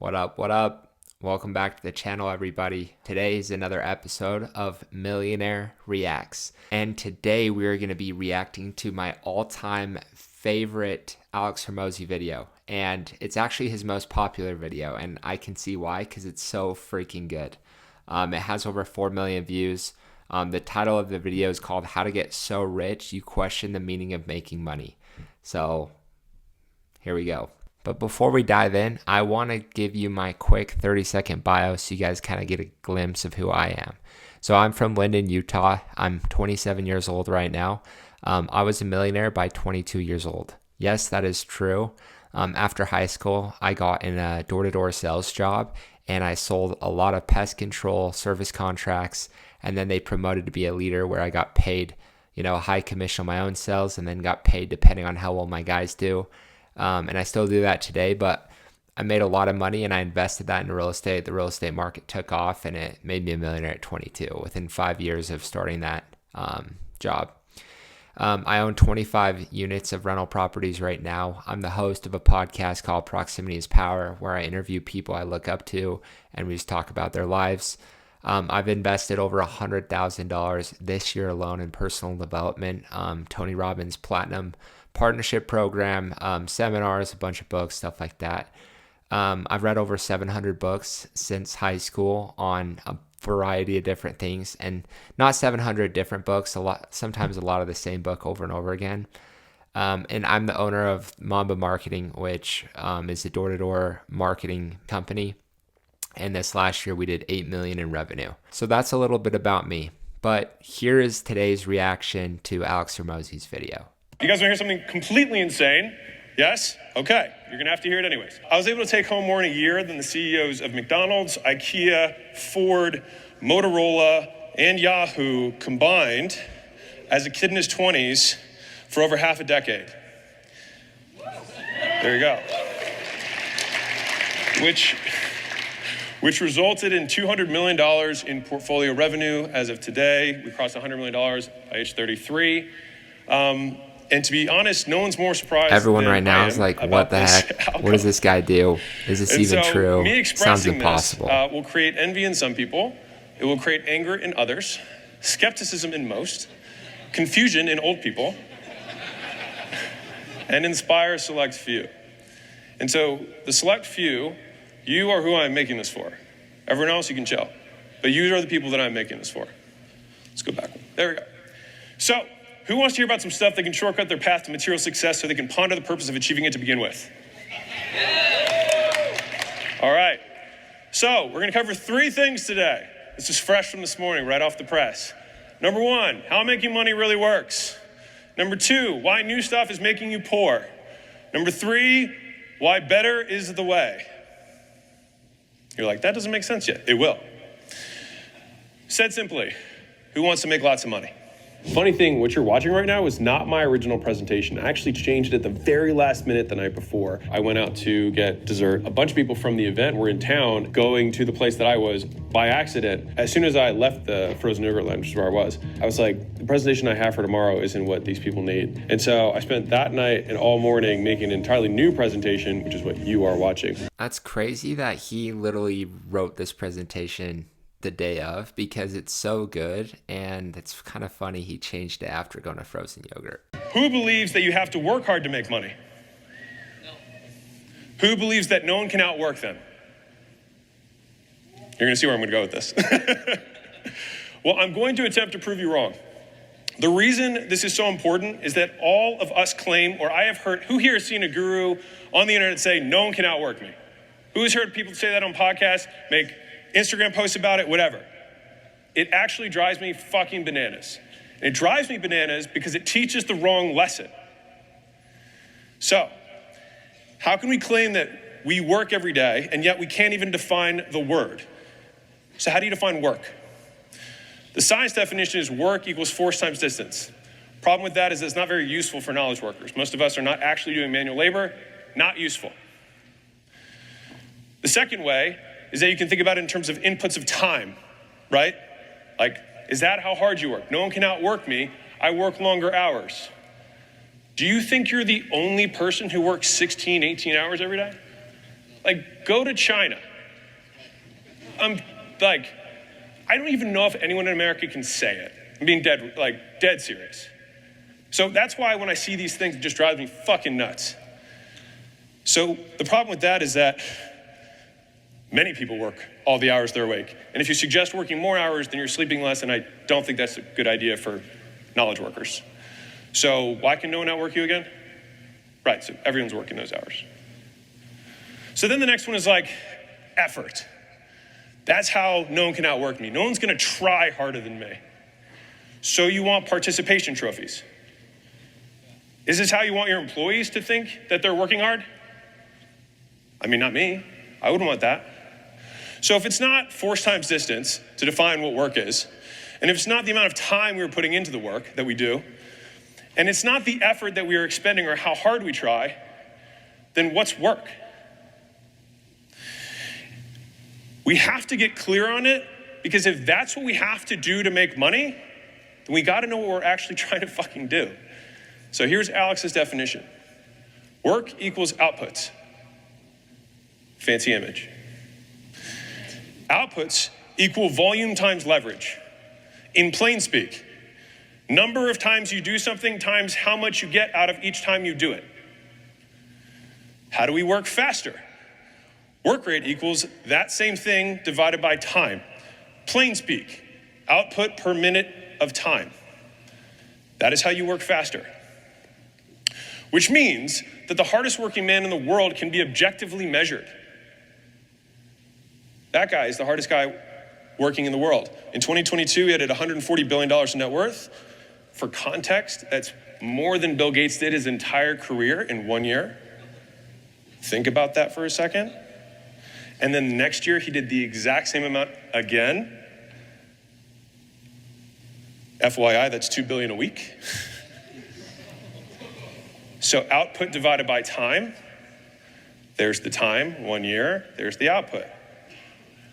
What up? What up? Welcome back to the channel, everybody. Today is another episode of Millionaire Reacts. And today we are going to be reacting to my all-time favorite Alex Hormozi video. And it's actually his most popular video, and I can see why, because it's so freaking good. It has over 4 million views. The title of the video is called How to Get So Rich You Question the Meaning of Making Money. So here we go. But before we dive in, I want to give you my quick 30-second bio so you guys kind of get a glimpse of who I am. So I'm from Linden, Utah. I'm 27 years old right now. I was a millionaire by 22 years old. Yes, that is true. After high school, I got in a door-to-door sales job, and I sold a lot of pest control service contracts, and then they promoted to be a leader where I got paid, a high commission on my own sales, and then got paid depending on how well my guys do. And I still do that today, but I made a lot of money and I invested that into real estate. The real estate market took off and it made me a millionaire at 22 within 5 years of starting that job. I own 25 units of rental properties right now. I'm the host of a podcast called Proximity is Power, where I interview people I look up to and we just talk about their lives. I've invested over $100,000 this year alone in personal development, Tony Robbins Platinum Partnership Program, seminars, a bunch of books, stuff like that. I've read over 700 books since high school on a variety of different things, and not 700 different books, sometimes a lot of the same book over and over again. And I'm the owner of Mamba Marketing, which is a door-to-door marketing company. And this last year we did $8 million in revenue. So that's a little bit about me. But here is today's reaction to Alex Hormozi's video. You guys want to hear something completely insane? Yes? Okay. You're going to have to hear it anyways. I was able to take home more in a year than the CEOs of McDonald's, IKEA, Ford, Motorola, and Yahoo combined as a kid in his 20s for over half a decade. There you go. Which resulted in $200 million in portfolio revenue as of today. We crossed $100 million by age 33. And to be honest, no one's more surprised. Everyone right now is like, what the heck? Outcome. What does this guy do? Is this even true? Me Sounds expressing impossible. this will create envy in some people. It will create anger in others, skepticism in most, confusion in old people, and inspire a select few. And so the select few, you are who I'm making this for. Everyone else, you can chill. But you are the people that I'm making this for. Let's go back. There we go. So, who wants to hear about some stuff that can shortcut their path to material success so they can ponder the purpose of achieving it to begin with? All right. So, we're going to cover 3 things today. This is fresh from this morning, right off the press. Number 1, how making money really works. Number 2, why new stuff is making you poor. Number 3, why better is the way. You're like, that doesn't make sense yet. It will. Said simply, who wants to make lots of money? Funny thing, what you're watching right now is not my original presentation. I actually changed it at the very last minute the night before. I went out to get dessert. A bunch of people from the event were in town going to the place that I was by accident. As soon as I left the frozen yogurt line, which is where I was like, the presentation I have for tomorrow isn't what these people need. And so I spent that night and all morning making an entirely new presentation, which is what you are watching. That's crazy that he literally wrote this presentation the day of, because it's so good, and it's kind of funny he changed it after going to frozen yogurt. Who believes that you have to work hard to make money? No. Who believes that no one can outwork them? You're going to see where I'm going to go with this. Well, I'm going to attempt to prove you wrong. The reason this is so important is that all of us claim, or I have heard, who here has seen a guru on the internet say, no one can outwork me? Who has heard people say that on podcasts, make Instagram posts about it, whatever? It actually drives me fucking bananas. And it drives me bananas because it teaches the wrong lesson. So, how can we claim that we work every day and yet we can't even define the word? So how do you define work? The science definition is work equals force times distance. Problem with that is it's not very useful for knowledge workers. Most of us are not actually doing manual labor, not useful. The second way is that you can think about it in terms of inputs of time, right? Like, is that how hard you work? No one can outwork me. I work longer hours. Do you think you're the only person who works 16, 18 hours every day? Like, go to China. Like, I don't even know if anyone in America can say it. I'm being dead serious. So that's why when I see these things, it just drives me fucking nuts. So the problem with that is that many people work all the hours they're awake. And if you suggest working more hours, then you're sleeping less, and I don't think that's a good idea for knowledge workers. So why can no one outwork you again? Right, so everyone's working those hours. So then the next one is like effort. That's how no one can outwork me. No one's gonna try harder than me. So you want participation trophies. Is this how you want your employees to think that they're working hard? I mean, not me. I wouldn't want that. So if it's not force times distance to define what work is, and if it's not the amount of time we're putting into the work that we do, and it's not the effort that we are expending or how hard we try, then what's work? We have to get clear on it, because if that's what we have to do to make money, then we gotta know what we're actually trying to fucking do. So here's Alex's definition. Work equals outputs. Fancy image. Outputs equal volume times leverage. In plain speak, number of times you do something times how much you get out of each time you do it. How do we work faster? Work rate equals that same thing divided by time. Plain speak, output per minute of time. That is how you work faster. Which means that the hardest working man in the world can be objectively measured. That guy is the hardest guy working in the world. In 2022, he had $140 billion in net worth. For context, that's more than Bill Gates did his entire career in 1 year. Think about that for a second. And then next year, he did the exact same amount again. FYI, that's $2 billion a week. So output divided by time, there's the time, 1 year, there's the output.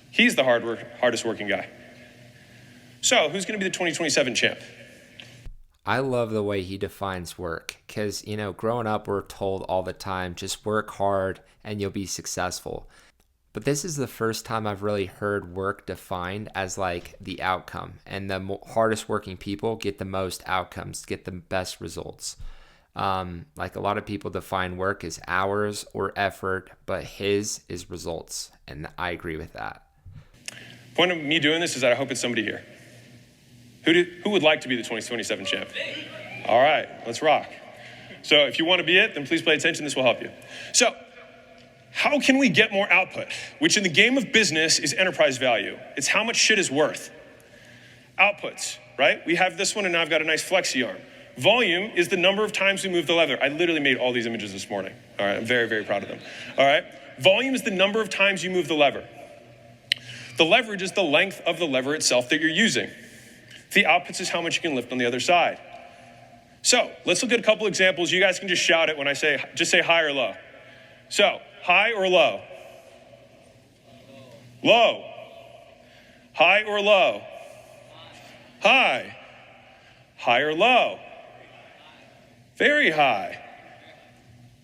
He's the hardest working guy. So who's gonna be the 2027 champ? I love the way he defines work, because, growing up, we're told all the time, just work hard and you'll be successful. But this is the first time I've really heard work defined as like the outcome, and the hardest working people get the most outcomes, get the best results. Like a lot of people define work as hours or effort, but his is results, and I agree with that. Point of me doing this is that I hope it's somebody here. Who would like to be the 2027 champ? All right, let's rock. So if you want to be it, then please pay attention, this will help you. So, how can we get more output? Which in the game of business is enterprise value. It's how much shit is worth. Outputs, right? We have this one, and now I've got a nice flexi arm. Volume is the number of times we move the lever. I literally made all these images this morning. All right, I'm very, very proud of them. All right, volume is the number of times you move the lever. The leverage is the length of the lever itself that you're using. The outputs is how much you can lift on the other side. So let's look at a couple examples. You guys can just shout it when I say, just say high or low. So, high or low? Low. High or low? High. High or low? Very high.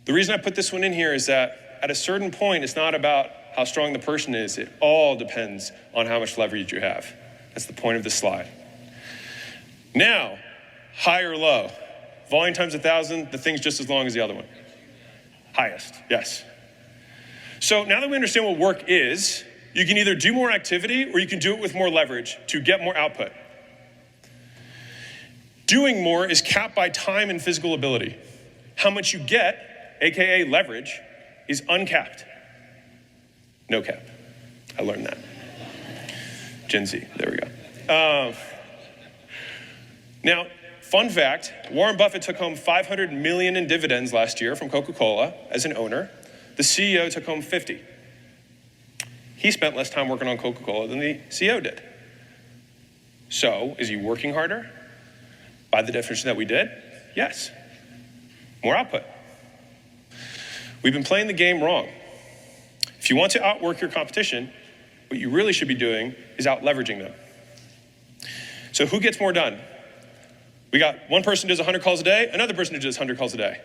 The reason I put this one in here is that at a certain point, it's not about how strong the person is. It all depends on how much leverage you have. That's the point of this slide. Now, high or low? Volume times 1,000, the thing's just as long as the other one. Highest, yes. So now that we understand what work is, you can either do more activity or you can do it with more leverage to get more output. Doing more is capped by time and physical ability. How much you get, AKA leverage, is uncapped. No cap. I learned that. Gen Z, there we go. Now, fun fact, Warren Buffett took home $500 million in dividends last year from Coca-Cola as an owner. The CEO took home 50. He spent less time working on Coca-Cola than the CEO did. So, is he working harder? By the definition that we did, yes. More output. We've been playing the game wrong. If you want to outwork your competition, what you really should be doing is out-leveraging them. So who gets more done? We got one person who does 100 calls a day, another person who does 100 calls a day.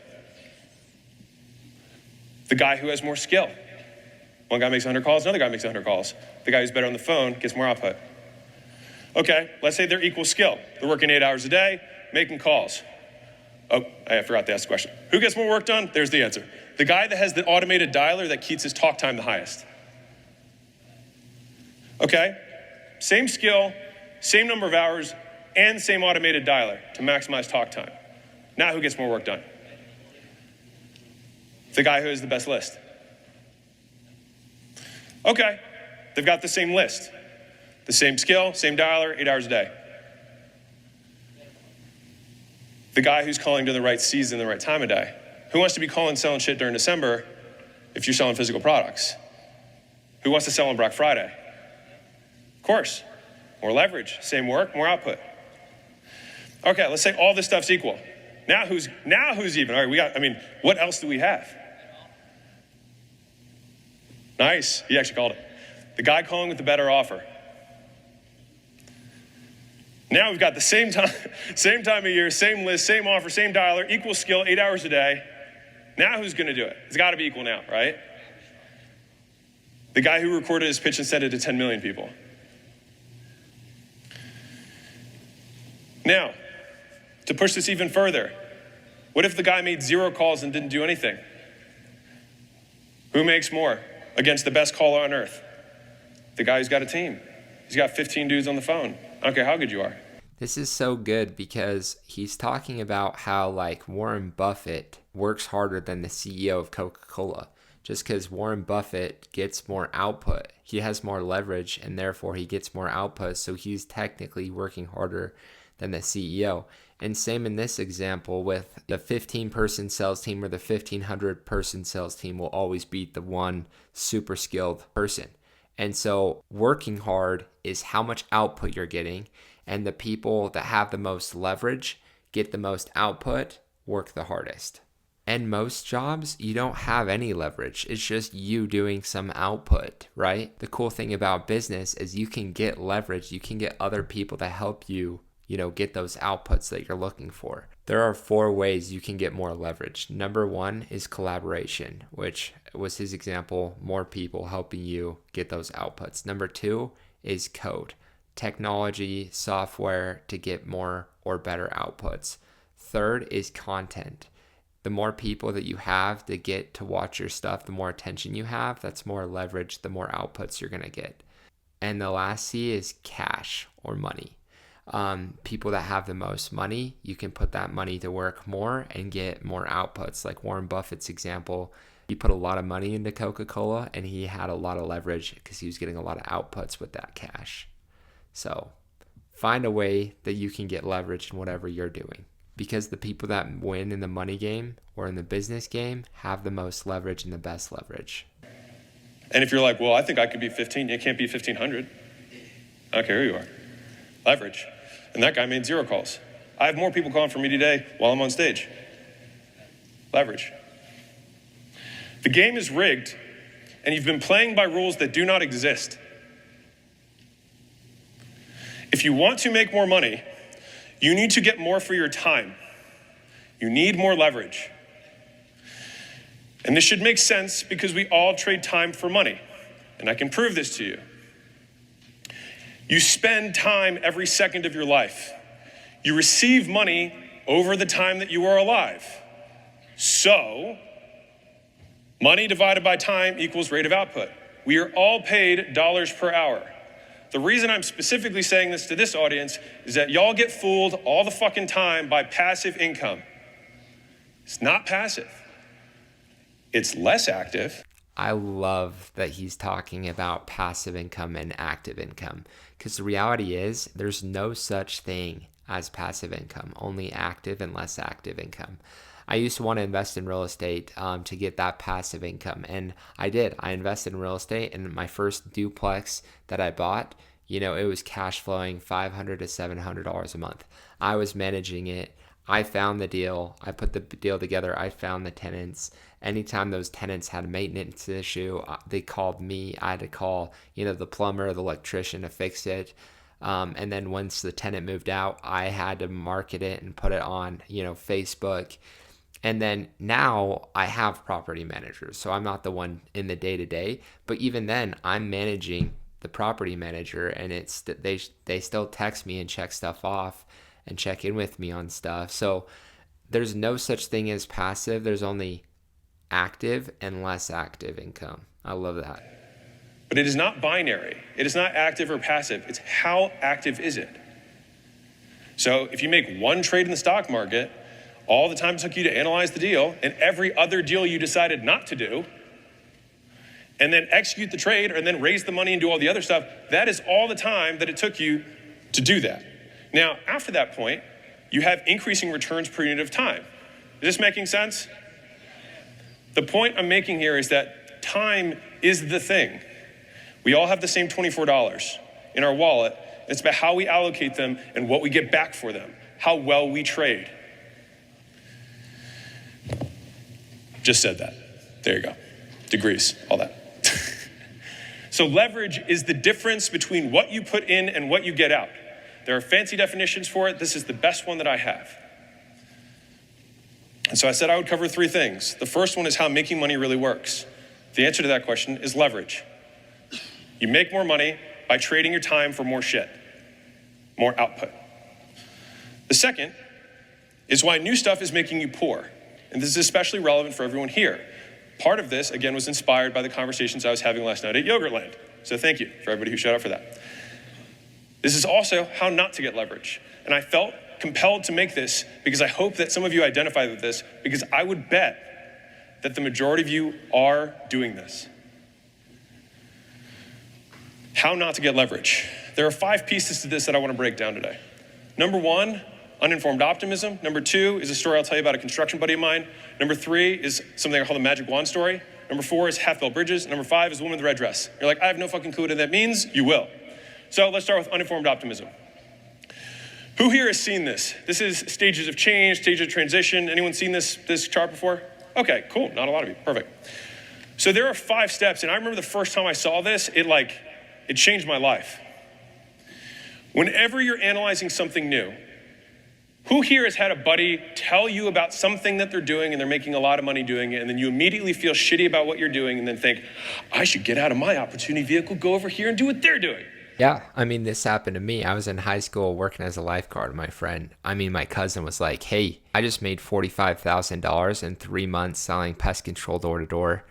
The guy who has more skill. One guy makes 100 calls, another guy makes 100 calls. The guy who's better on the phone gets more output. Okay, let's say they're equal skill. They're working 8 hours a day, making calls. Oh, I forgot to ask the question. Who gets more work done? There's the answer. The guy that has the automated dialer that keeps his talk time the highest. Okay, same skill, same number of hours, and same automated dialer to maximize talk time. Now who gets more work done? The guy who has the best list. Okay, they've got the same list. The same skill, same dialer, 8 hours a day. The guy who's calling during the right season, the right time of day. Who wants to be calling, selling shit during December if you're selling physical products? Who wants to sell on Black Friday? Of course, more leverage, same work, more output. Okay, let's say all this stuff's equal. Now who's even? All right, what else do we have? Nice, he actually called it. The guy calling with the better offer. Now we've got the same time of year, same list, same offer, same dialer, equal skill, 8 hours a day. Now who's gonna do it? It's gotta be equal now, right? The guy who recorded his pitch and sent it to 10 million people. Now, to push this even further, what if the guy made 0 calls and didn't do anything? Who makes more against the best caller on earth? The guy who's got a team. He's got 15 dudes on the phone. I don't care how good you are. This is so good because he's talking about how Warren Buffett works harder than the CEO of Coca-Cola. Just because Warren Buffett gets more output, he has more leverage and therefore he gets more output. So he's technically working harder than the CEO. And same in this example with the 15-person sales team or the 1,500-person sales team will always beat the one super skilled person. And so working hard is how much output you're getting, and the people that have the most leverage get the most output, work the hardest. And most jobs, you don't have any leverage. It's just you doing some output, right? The cool thing about business is you can get leverage. You can get other people to help you, get those outputs that you're looking for. There are 4 ways you can get more leverage. Number 1 is collaboration, which was his example, more people helping you get those outputs. Number 2 is code, technology, software to get more or better outputs. Third is content. The more people that you have to get to watch your stuff, the more attention you have, that's more leverage, the more outputs you're going to get. And the last C is cash or money. People that have the most money, you can put that money to work more and get more outputs. Like Warren Buffett's example, he put a lot of money into Coca-Cola and he had a lot of leverage because he was getting a lot of outputs with that cash. So find a way that you can get leverage in whatever you're doing, because the people that win in the money game or in the business game have the most leverage and the best leverage. And if you're like, well, I think I could be 15, it can't be 1,500. I don't care who you are. Leverage. And that guy made 0 calls. I have more people calling for me today while I'm on stage. Leverage. The game is rigged, and you've been playing by rules that do not exist. If you want to make more money, you need to get more for your time. You need more leverage. And this should make sense because we all trade time for money. And I can prove this to you. You spend time every second of your life. You receive money over the time that you are alive. So, money divided by time equals rate of output. We are all paid dollars per hour. The reason I'm specifically saying this to this audience is that y'all get fooled all the fucking time by passive income. It's not passive. It's less active. I love that he's talking about passive income and active income, because the reality is there's no such thing as passive income, only active and less active income. I used to want to invest in real estate to get that passive income, and I did. I invested in real estate, and my first duplex that I bought, it was cash flowing $500 to $700 a month. I was managing it. I found the deal. I put the deal together. I found the tenants. Anytime those tenants had a maintenance issue, they called me. I had to call, the plumber, the electrician to fix it. And then once the tenant moved out, I had to market it and put it on, Facebook. And then now I have property managers. So I'm not the one in the day to day, but even then I'm managing the property manager, and it's they still text me and check stuff off and check in with me on stuff. So there's no such thing as passive. There's only active and less active income. I love that. But it is not binary. It is not active or passive. It's how active is it? So if you make one trade in the stock market, all the time it took you to analyze the deal, and every other deal you decided not to do, and then execute the trade, and then raise the money and do all the other stuff, that is all the time that it took you to do that. Now, after that point, you have increasing returns per unit of time. Is this making sense? The point I'm making here is that time is the thing. We all have the same $24 in our wallet. It's about how we allocate them and what we get back for them, how well we trade. Just said that. There you go. Degrees, all that. So leverage is the difference between what you put in and what you get out. There are fancy definitions for it. This is the best one that I have. And so I said I would cover three things. The first one is how making money really works. The answer to that question is leverage. You make more money by trading your time for more shit, more output. The second is why new stuff is making you poor. And this is especially relevant for everyone here. Part of this, again, was inspired by the conversations I was having last night at Yogurtland. So thank you for everybody who showed up for that. This is also how not to get leverage. And I felt compelled to make this because I hope that some of you identify with this, because I would bet that the majority of you are doing this. How not to get leverage. There are 5 pieces to this that I want to break down today. Number 1, uninformed optimism. Number 2 is a story I'll tell you about a construction buddy of mine. Number 3 is something I call the magic wand story. Number 4 is half-built bridges. Number 5 is the woman with the red dress. You're like, I have no fucking clue what that means. You will. So let's start with uninformed optimism. Who here has seen this? This is stages of change, stages of transition. Anyone seen this chart before? Okay, cool. Not a lot of you. Perfect. So there are 5 steps, and I remember the first time I saw this, it changed my life. Whenever you're analyzing something new, who here has had a buddy tell you about something that they're doing and they're making a lot of money doing it, and then you immediately feel shitty about what you're doing and then think, I should get out of my opportunity vehicle, go over here and do what they're doing? Yeah, I mean, this happened to me. I was in high school working as a lifeguard. My cousin was like, hey, I just made $45,000 in 3 months selling pest control door to door.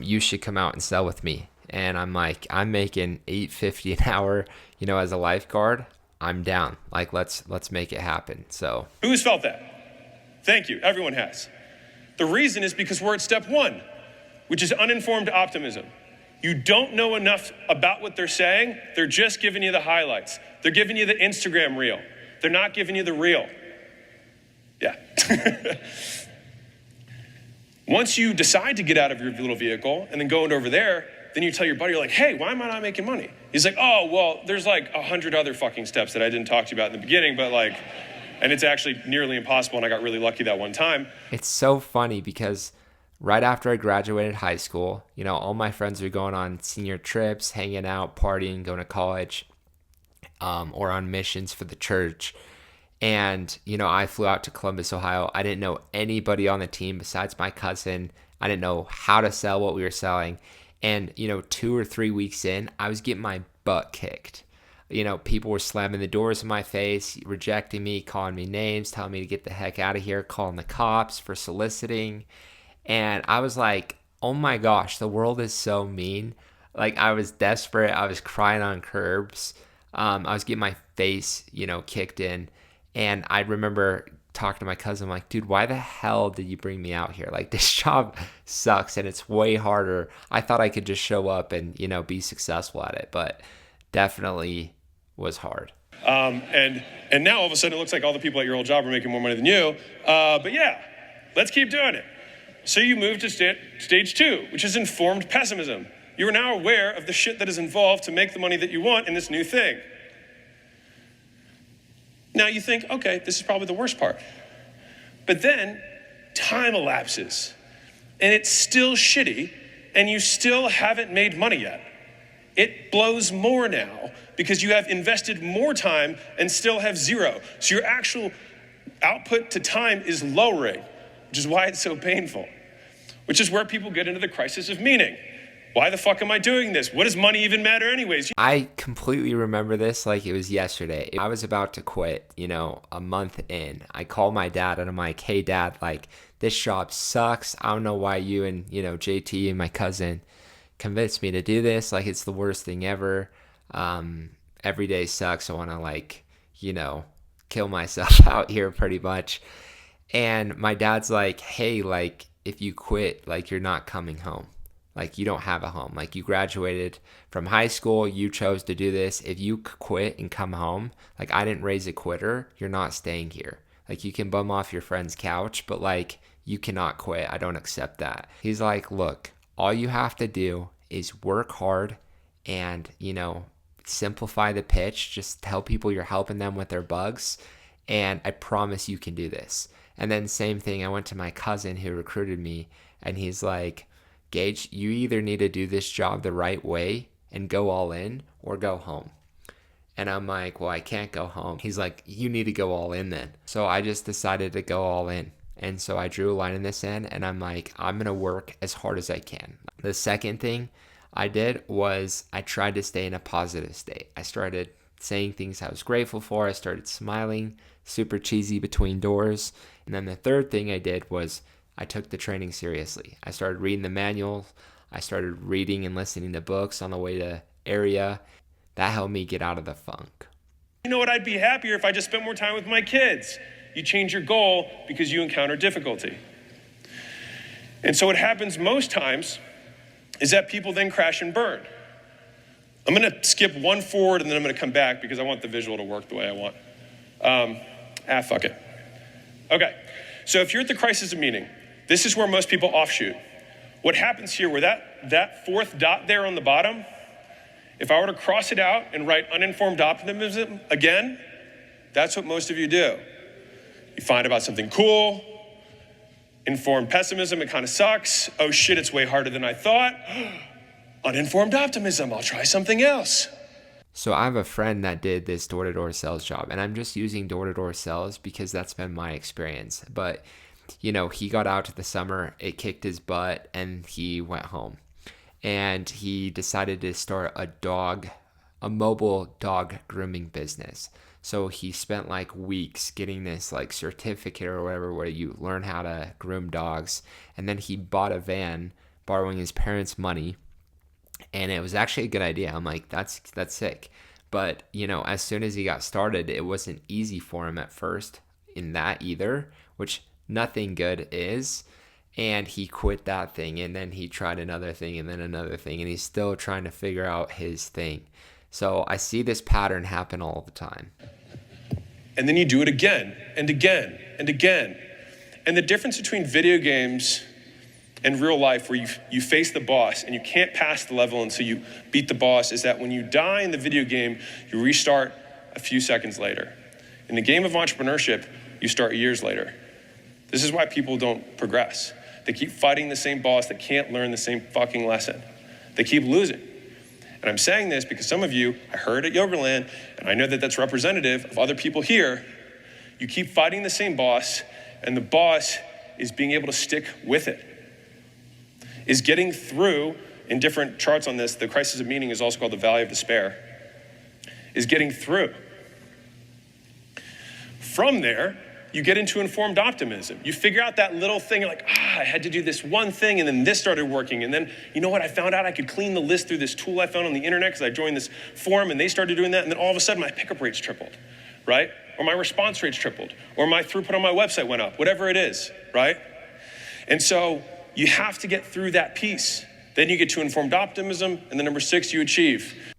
You should come out and sell with me. And I'm like, I'm making $8.50 an hour, as a lifeguard. I'm down. Like, let's make it happen. So who's felt that? Thank you. Everyone has. The reason is because we're at step 1, which is uninformed optimism. You don't know enough about what they're saying. They're just giving you the highlights. They're giving you the Instagram reel. They're not giving you the real. Yeah. Once you decide to get out of your little vehicle and then go over there, then you tell your buddy, you're like, hey, why am I not making money? He's like, oh, well, there's like 100 other fucking steps that I didn't talk to you about in the beginning, but and it's actually nearly impossible, and I got really lucky that one time. It's so funny because right after I graduated high school, all my friends are going on senior trips, hanging out, partying, going to college, or on missions for the church. And, I flew out to Columbus, Ohio. I didn't know anybody on the team besides my cousin. I didn't know how to sell what we were selling. And, 2 or 3 weeks in, I was getting my butt kicked. People were slamming the doors in my face, rejecting me, calling me names, telling me to get the heck out of here, calling the cops for soliciting. And I was like, oh my gosh, the world is so mean. I was desperate. I was crying on curbs. I was getting my face, kicked in. And I remember talking to my cousin, I'm like, dude, why the hell did you bring me out here? This job sucks and it's way harder. I thought I could just show up and, be successful at it, but definitely was hard. And now all of a sudden it looks like all the people at your old job are making more money than you. But yeah, let's keep doing it. So you move to stage 2, which is informed pessimism. You are now aware of the shit that is involved to make the money that you want in this new thing. Now you think, okay, this is probably the worst part. But then time elapses and it's still shitty and you still haven't made money yet. It blows more now because you have invested more time and still have 0. So your actual output to time is lowering. which is why it's so painful, which is where people get into the crisis of meaning. Why the fuck am I doing this? What does money even matter anyways? I completely remember this like it was yesterday. I was about to quit, a month in. I called my dad and I'm like, hey dad, like this job sucks. I don't know why you and, JT and my cousin convinced me to do this. Like it's the worst thing ever. Every day sucks. I want to kill myself out here pretty much. And my dad's like, hey, like if you quit, like you're not coming home. Like you don't have a home. Like you graduated from high school, you chose to do this. If you quit and come home, like I didn't raise a quitter, you're not staying here. Like you can bum off your friend's couch, but like you cannot quit. I don't accept that. He's like, look, all you have to do is work hard and, simplify the pitch. Just tell people you're helping them with their bugs. And I promise you can do this. And then same thing, I went to my cousin who recruited me and he's like, Gage, you either need to do this job the right way and go all in or go home. And I'm like, well, I can't go home. He's like, you need to go all in then. So I just decided to go all in. And so I drew a line in the sand and I'm like, I'm going to work as hard as I can. The second thing I did was I tried to stay in a positive state. I started saying things I was grateful for. I started smiling, super cheesy between doors. And then the third thing I did was I took the training seriously. I started reading the manuals. I started reading and listening to books on the way to area. That helped me get out of the funk. You know what? I'd be happier if I just spent more time with my kids. You change your goal because you encounter difficulty. And so what happens most times is that people then crash and burn. I'm going to skip one forward and then I'm going to come back because I want the visual to work the way I want. Fuck it. Okay. So if you're at the crisis of meaning, this is where most people offshoot. What happens here, where that fourth dot there on the bottom, if I were to cross it out and write uninformed optimism again, that's what most of you do. You find about something cool. Informed pessimism, it kind of sucks. Oh shit, it's way harder than I thought. Uninformed optimism, I'll try something else. So I have a friend that did this door-to-door sales job, and I'm just using door-to-door sales because that's been my experience. But he got out to the summer, it kicked his butt, and he went home. And he decided to start a mobile dog grooming business. So he spent like weeks getting this like certificate or whatever where you learn how to groom dogs. And then he bought a van, borrowing his parents' money. And it was actually a good idea. I'm like, that's sick. But, as soon as he got started, it wasn't easy for him at first in that either, which nothing good is. And he quit that thing and then he tried another thing and then another thing. And he's still trying to figure out his thing. So I see this pattern happen all the time. And then you do it again and again and again. And the difference between video games and real life, where you face the boss and you can't pass the level until you beat the boss, is that when you die in the video game, you restart a few seconds later. In the game of entrepreneurship, you start years later. This is why people don't progress. They keep fighting the same boss that can't learn the same fucking lesson. They keep losing. And I'm saying this because some of you, I heard at Yogaland, and I know that that's representative of other people here, you keep fighting the same boss, and the boss is being able to stick with it. Is getting through, in different charts on this, the crisis of meaning is also called the valley of despair, is getting through. From there, you get into informed optimism. You figure out that little thing, you're like, I had to do this one thing, and then this started working. And then, you know what, I found out I could clean the list through this tool I found on the internet because I joined this forum and they started doing that. And then all of a sudden my pickup rates tripled, right? Or my response rates tripled, or my throughput on my website went up, whatever it is, right? And so you have to get through that piece. Then you get to informed optimism, and then number 6, you achieve.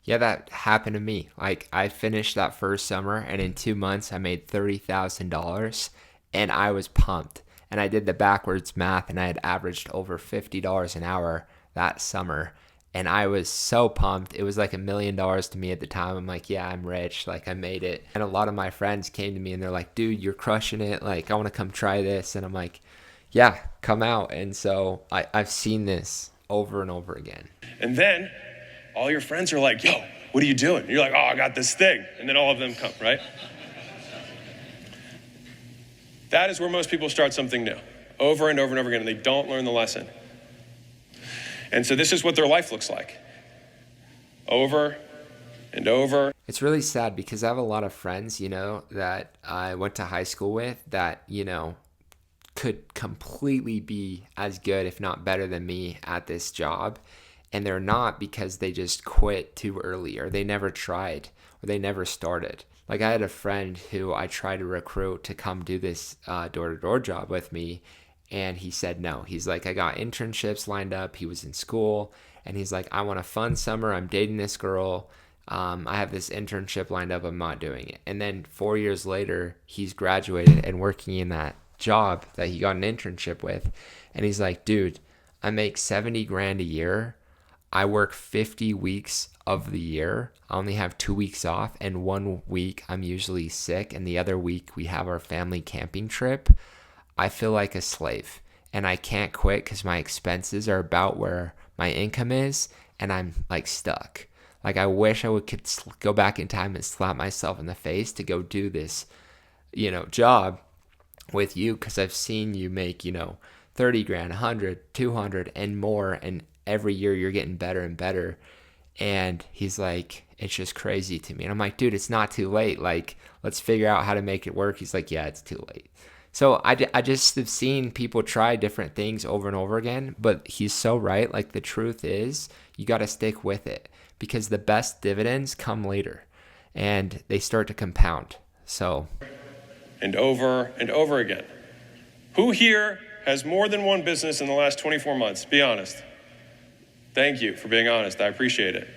Yeah, that happened to me. Like I finished that first summer and in 2 months I made $30,000 and I was pumped. And I did the backwards math and I had averaged over $50 an hour that summer. And I was so pumped. It was like $1 million to me at the time. I'm like, yeah, I'm rich. Like I made it. And a lot of my friends came to me and they're like, dude, you're crushing it. Like I want to come try this. And I'm like, yeah, come out. And so I've seen this over and over again. And then all your friends are like, yo, what are you doing? And you're like, oh, I got this thing. And then all of them come, right? That is where most people start something new, over and over and over again, and they don't learn the lesson. And so this is what their life looks like, over and over. It's really sad because I have a lot of friends, that I went to high school with that, could completely be as good, if not better than me at this job. And they're not because they just quit too early, or they never tried, or they never started. Like, I had a friend who I tried to recruit to come do this door-to-door job with me, and he said no. He's like, I got internships lined up. He was in school, and he's like, I want a fun summer. I'm dating this girl. I have this internship lined up. I'm not doing it. And then 4 years later, he's graduated and working in that job that he got an internship with. And he's like, dude, I make 70 grand a year. I work 50 weeks of the year. I only have 2 weeks off, and 1 week I'm usually sick, and the other week we have our family camping trip. I feel like a slave, and I can't quit because my expenses are about where my income is, and I'm like stuck. Like, I wish I could go back in time and slap myself in the face to go do this, job with you, because I've seen you make, 30 grand, 100, 200 and more, and every year you're getting better and better. And he's like, it's just crazy to me. And I'm like, dude, it's not too late. Like, let's figure out how to make it work. He's like, yeah, it's too late. So I just have seen people try different things over and over again, but he's so right. Like, the truth is, you got to stick with it, because the best dividends come later and they start to compound. So, and over again. Who here has more than one business in the last 24 months? Be honest. Thank you for being honest. I appreciate it.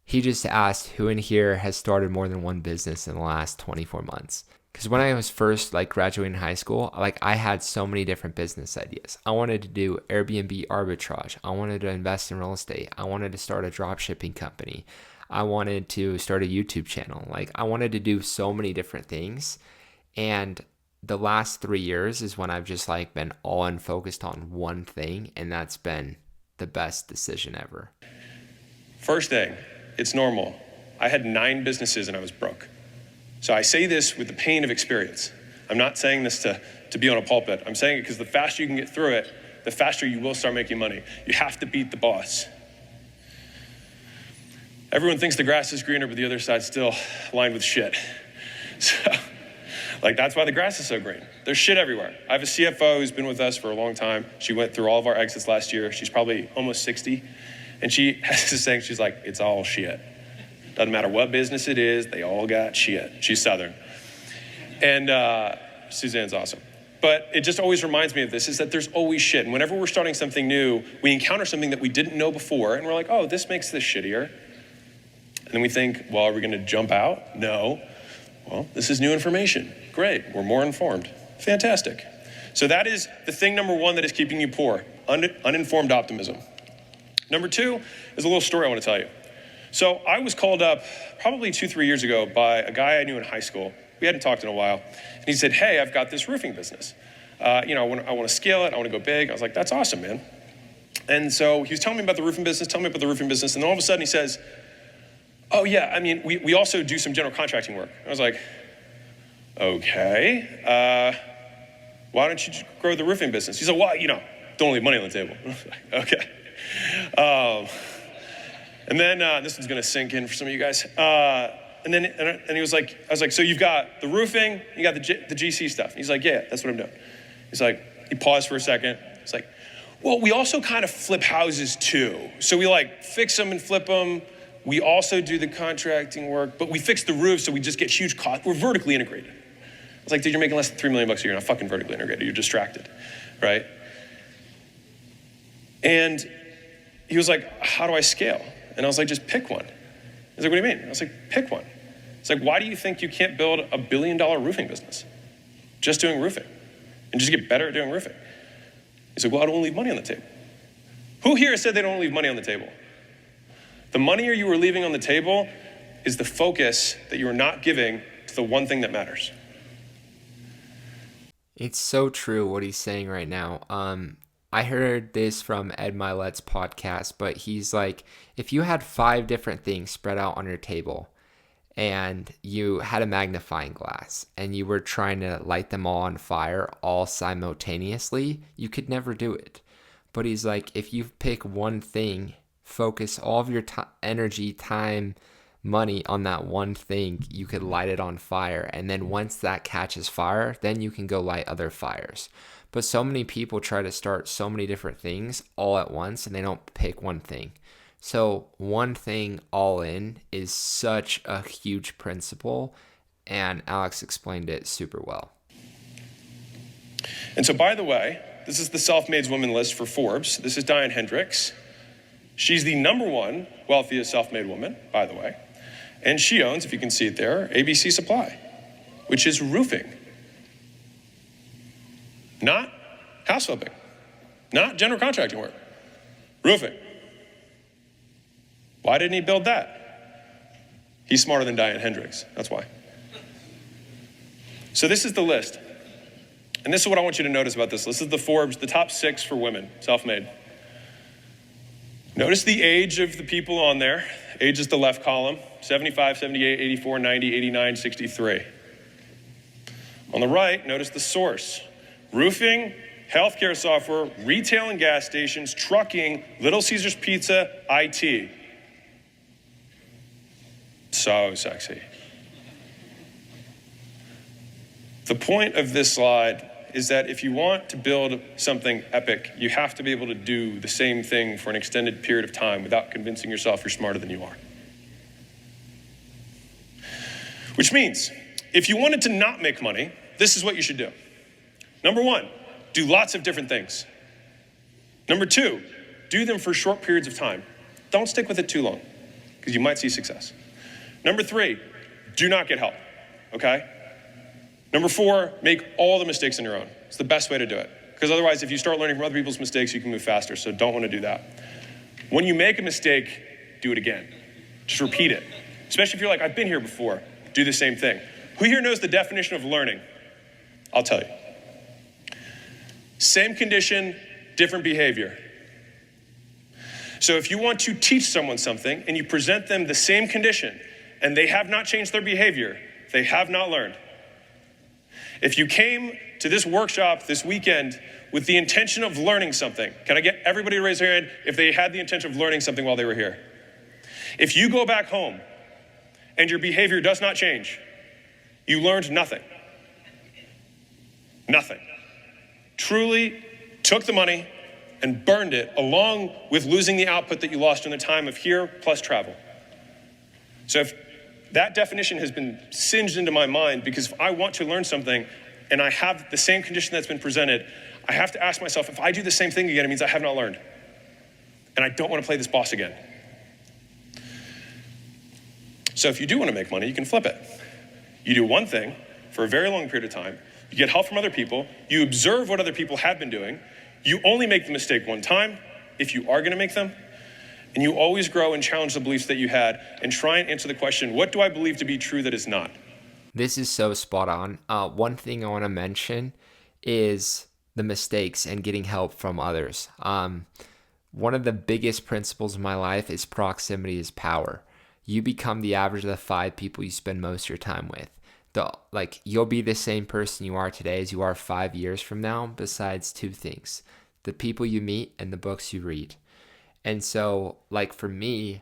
He just asked who in here has started more than one business in the last 24 months. Because when I was first graduating high school, I had so many different business ideas. I wanted to do Airbnb arbitrage. I wanted to invest in real estate. I wanted to start a drop shipping company. I wanted to start a YouTube channel. I wanted to do so many different things. And the last 3 years is when I've just been all in focused on one thing. And that's been the best decision ever. First thing, it's normal. I had 9 businesses and I was broke. So I say this with the pain of experience. I'm not saying this to be on a pulpit. I'm saying it because the faster you can get through it, the faster you will start making money. You have to beat the boss. Everyone thinks the grass is greener, but the other side's still lined with shit. So, that's why the grass is so green. There's shit everywhere. I have a CFO who's been with us for a long time. She went through all of our exits last year. She's probably almost 60. And she has this saying, she's like, it's all shit. Doesn't matter what business it is, they all got shit. She's Southern. And Suzanne's awesome. But it just always reminds me of this, is that there's always shit. And whenever we're starting something new, we encounter something that we didn't know before, and we're like, oh, this makes this shittier. And then we think, well, are we gonna jump out? No. Well, this is new information. Great, we're more informed. Fantastic. So that is the thing number 1 that is keeping you poor, uninformed optimism. Number 2 is a little story I wanna tell you. So I was called up probably 2-3 years ago by a guy I knew in high school. We hadn't talked in a while. And he said, hey, I've got this roofing business. I want to scale it. I want to go big. I was like, that's awesome, man. And so he was telling me about the roofing business, And then all of a sudden he says, oh yeah, we also do some general contracting work. I was like, okay. Why don't you just grow the roofing business? He's like, well, don't leave money on the table. I was like, okay. And then this one's gonna sink in for some of you guys. And he was like, I was like, so you've got the roofing, you got the GC stuff. And he's like, yeah, that's what I'm doing. He's like, he paused for a second. He's like, well, we also kind of flip houses too. So we fix them and flip them. We also do the contracting work, but we fix the roof so we just get huge costs. We're vertically integrated. I was like, dude, you're making less than $3 million a year. You're not fucking vertically integrated. You're distracted, right? And he was like, how do I scale? And I was like, just pick one. He's like, what do you mean? I was like, pick one. It's like, why do you think you can't build a $1 billion roofing business? Just doing roofing. And just get better at doing roofing. He's like, well, I don't leave money on the table. Who here said they don't leave money on the table? The money you are leaving on the table is the focus that you are not giving to the one thing that matters. It's so true what he's saying right now. I heard this from Ed Milet's podcast, but he's like, if you had 5 different things spread out on your table and you had a magnifying glass and you were trying to light them all on fire all simultaneously, you could never do it. But he's like, if you pick one thing, focus all of your energy, time, money on that one thing, you could light it on fire. And then once that catches fire, then you can go light other fires. But so many people try to start so many different things all at once and they don't pick one thing. So one thing all in is such a huge principle, and Alex explained it super well. And so, by the way, this is the self-made woman list for Forbes. This is Diane Hendricks. She's the #1 wealthiest self-made woman, by the way. And she owns, if you can see it there, ABC Supply, which is roofing. Not house flipping, not general contracting work, roofing. Why didn't he build that? He's smarter than Diane Hendricks, that's why. So this is the list. And this is what I want you to notice about this list. This is the Forbes, the top 6 for women, self-made. Notice the age of the people on there. Age is the left column, 75, 78, 84, 90, 89, 63. On the right, notice the source. Roofing, healthcare software, retail and gas stations, trucking, Little Caesars Pizza, IT. So sexy. The point of this slide is that if you want to build something epic, you have to be able to do the same thing for an extended period of time without convincing yourself you're smarter than you are. Which means, if you wanted to not make money, this is what you should do. #1, do lots of different things. #2, do them for short periods of time. Don't stick with it too long, because you might see success. #3, do not get help, okay? #4, make all the mistakes on your own. It's the best way to do it. Because otherwise, if you start learning from other people's mistakes, you can move faster, so don't want to do that. When you make a mistake, do it again. Just repeat it. Especially if you're like, I've been here before, do the same thing. Who here knows the definition of learning? I'll tell you. Same condition, different behavior. So if you want to teach someone something and you present them the same condition and they have not changed their behavior, they have not learned. If you came to this workshop this weekend with the intention of learning something, can I get everybody to raise their hand if they had the intention of learning something while they were here? If you go back home and your behavior does not change, you learned nothing. Nothing. Truly took the money and burned it, along with losing the output that you lost during the time of here plus travel. So if that definition has been singed into my mind, because if I want to learn something and I have the same condition that's been presented, I have to ask myself, if I do the same thing again, it means I have not learned. And I don't want to play this boss again. So if you do want to make money, you can flip it. You do one thing for a very long period of time, you get help from other people, you observe what other people have been doing, you only make the mistake one time, if you are going to make them, and you always grow and challenge the beliefs that you had and try and answer the question, what do I believe to be true that is not? This is so spot on. One thing I want to mention is the mistakes and getting help from others. One of the biggest principles of my life is proximity is power. You become the average of the 5 people you spend most of your time with. You'll be the same person you are today as you are 5 years from now, besides 2 things: the people you meet and the books you read. And so, for me,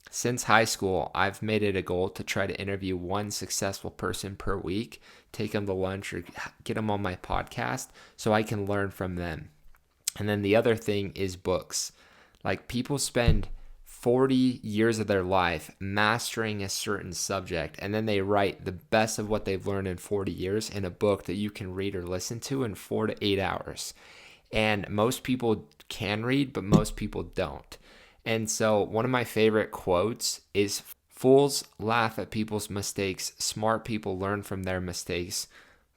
since high school, I've made it a goal to try to interview one successful person per week, take them to lunch or get them on my podcast so I can learn from them. And then the other thing is books. People spend 40 years of their life mastering a certain subject, and then they write the best of what they've learned in 40 years in a book that you can read or listen to in 4 to 8 hours. And most people can read, but most people don't. And so one of my favorite quotes is, "Fools laugh at people's mistakes, smart people learn from their mistakes,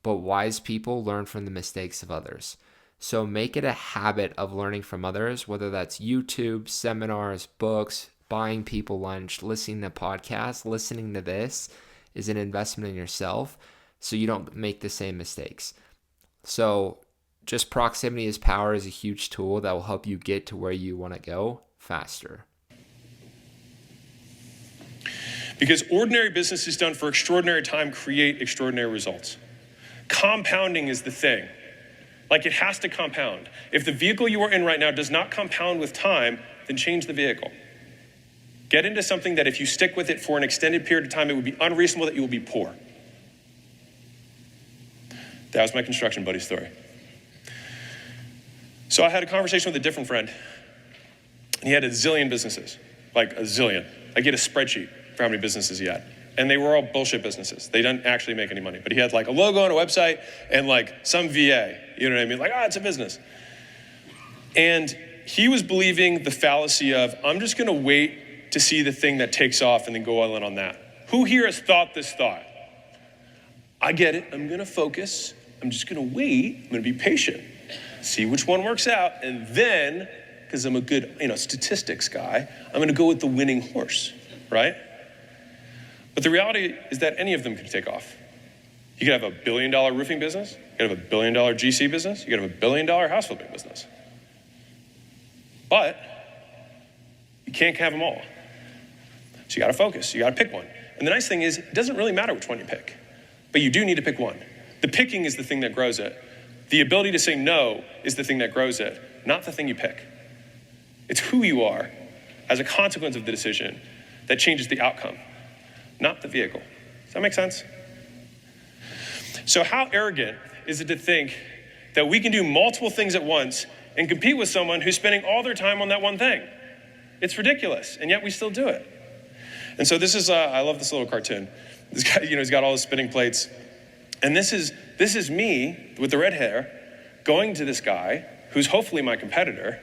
but wise people learn from the mistakes of others." So make it a habit of learning from others, whether that's YouTube, seminars, books, buying people lunch, listening to podcasts. Listening to this is an investment in yourself so you don't make the same mistakes. So just proximity is power is a huge tool that will help you get to where you want to go faster. Because ordinary businesses done for extraordinary time create extraordinary results. Compounding is the thing. Like, it has to compound. If the vehicle you are in right now does not compound with time, then change the vehicle. Get into something that if you stick with it for an extended period of time, it would be unreasonable that you will be poor. That was my construction buddy story. So I had a conversation with a different friend, and he had a zillion businesses, like a zillion. I get a spreadsheet for how many businesses he had. And they were all bullshit businesses. They didn't actually make any money. But he had like a logo on a website and like some VA, you know what I mean? Like, it's a business. And he was believing the fallacy of, I'm just gonna wait to see the thing that takes off and then go all in on that. Who here has thought this thought? I get it, I'm gonna focus. I'm just gonna wait, I'm gonna be patient, see which one works out, and then, because I'm a good, statistics guy, I'm gonna go with the winning horse, right? But the reality is that any of them could take off. You could have $1 billion roofing business, you could have $1 billion GC business, you could have $1 billion house flipping business. But you can't have them all. So you gotta focus, you gotta pick one. And the nice thing is, it doesn't really matter which one you pick, but you do need to pick one. The picking is the thing that grows it. The ability to say no is the thing that grows it, not the thing you pick. It's who you are as a consequence of the decision that changes the outcome, not the vehicle. Does that make sense? So how arrogant is it to think that we can do multiple things at once and compete with someone who's spending all their time on that one thing? It's ridiculous, and yet we still do it. And so this is, I love this little cartoon. This guy, he's got all his spinning plates. And this is me with the red hair going to this guy who's hopefully my competitor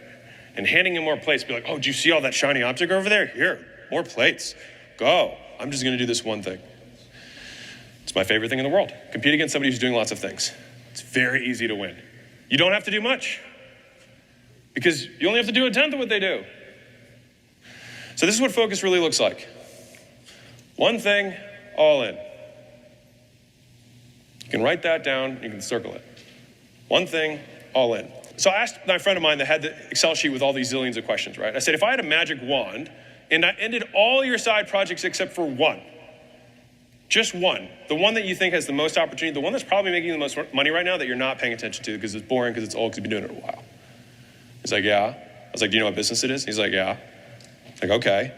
and handing him more plates. Be like, oh, do you see all that shiny object over there? Here, more plates. Go. I'm just gonna do this one thing. It's my favorite thing in the world. Compete against somebody who's doing lots of things. It's very easy to win. You don't have to do much because you only have to do 1/10 of what they do. So this is what focus really looks like. One thing, all in. You can write that down, you can circle it. One thing, all in. So I asked my friend of mine that had the Excel sheet with all these zillions of questions, right? I said, if I had a magic wand and I ended all your side projects except for one, just one, the one that you think has the most opportunity, the one that's probably making the most money right now that you're not paying attention to because it's boring, because it's old, because you've been doing it a while. He's like, yeah. I was like, do you know what business it is? He's like, yeah. Like, okay.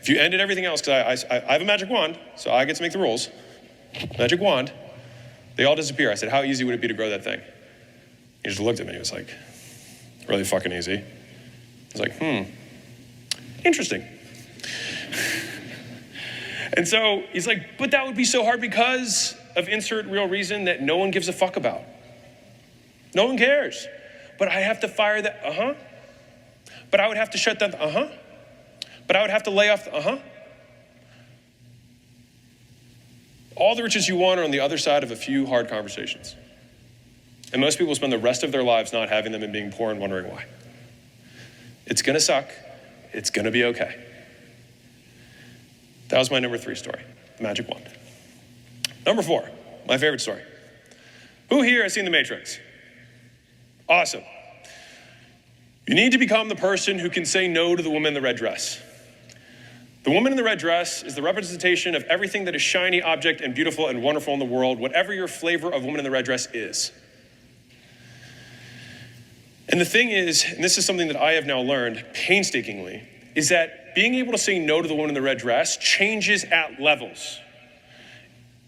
If you ended everything else, because I have a magic wand, so I get to make the rules. Magic wand. They all disappear. I said, how easy would it be to grow that thing? He just looked at me. He was like, really fucking easy. I was like, interesting. And so he's like, but that would be so hard because of insert real reason that no one gives a fuck about. No one cares. But I have to fire that, But I would have to shut down the, But I would have to lay off the, All the riches you want are on the other side of a few hard conversations. And most people spend the rest of their lives not having them and being poor and wondering why. It's gonna suck. It's gonna be okay. That was my number 3 story, the magic wand. Number 4, my favorite story. Who here has seen The Matrix? Awesome. You need to become the person who can say no to the woman in the red dress. The woman in the red dress is the representation of everything that is shiny, object, and beautiful and wonderful in the world, whatever your flavor of woman in the red dress is. And the thing is, and this is something that I have now learned painstakingly, is that being able to say no to the woman in the red dress changes at levels.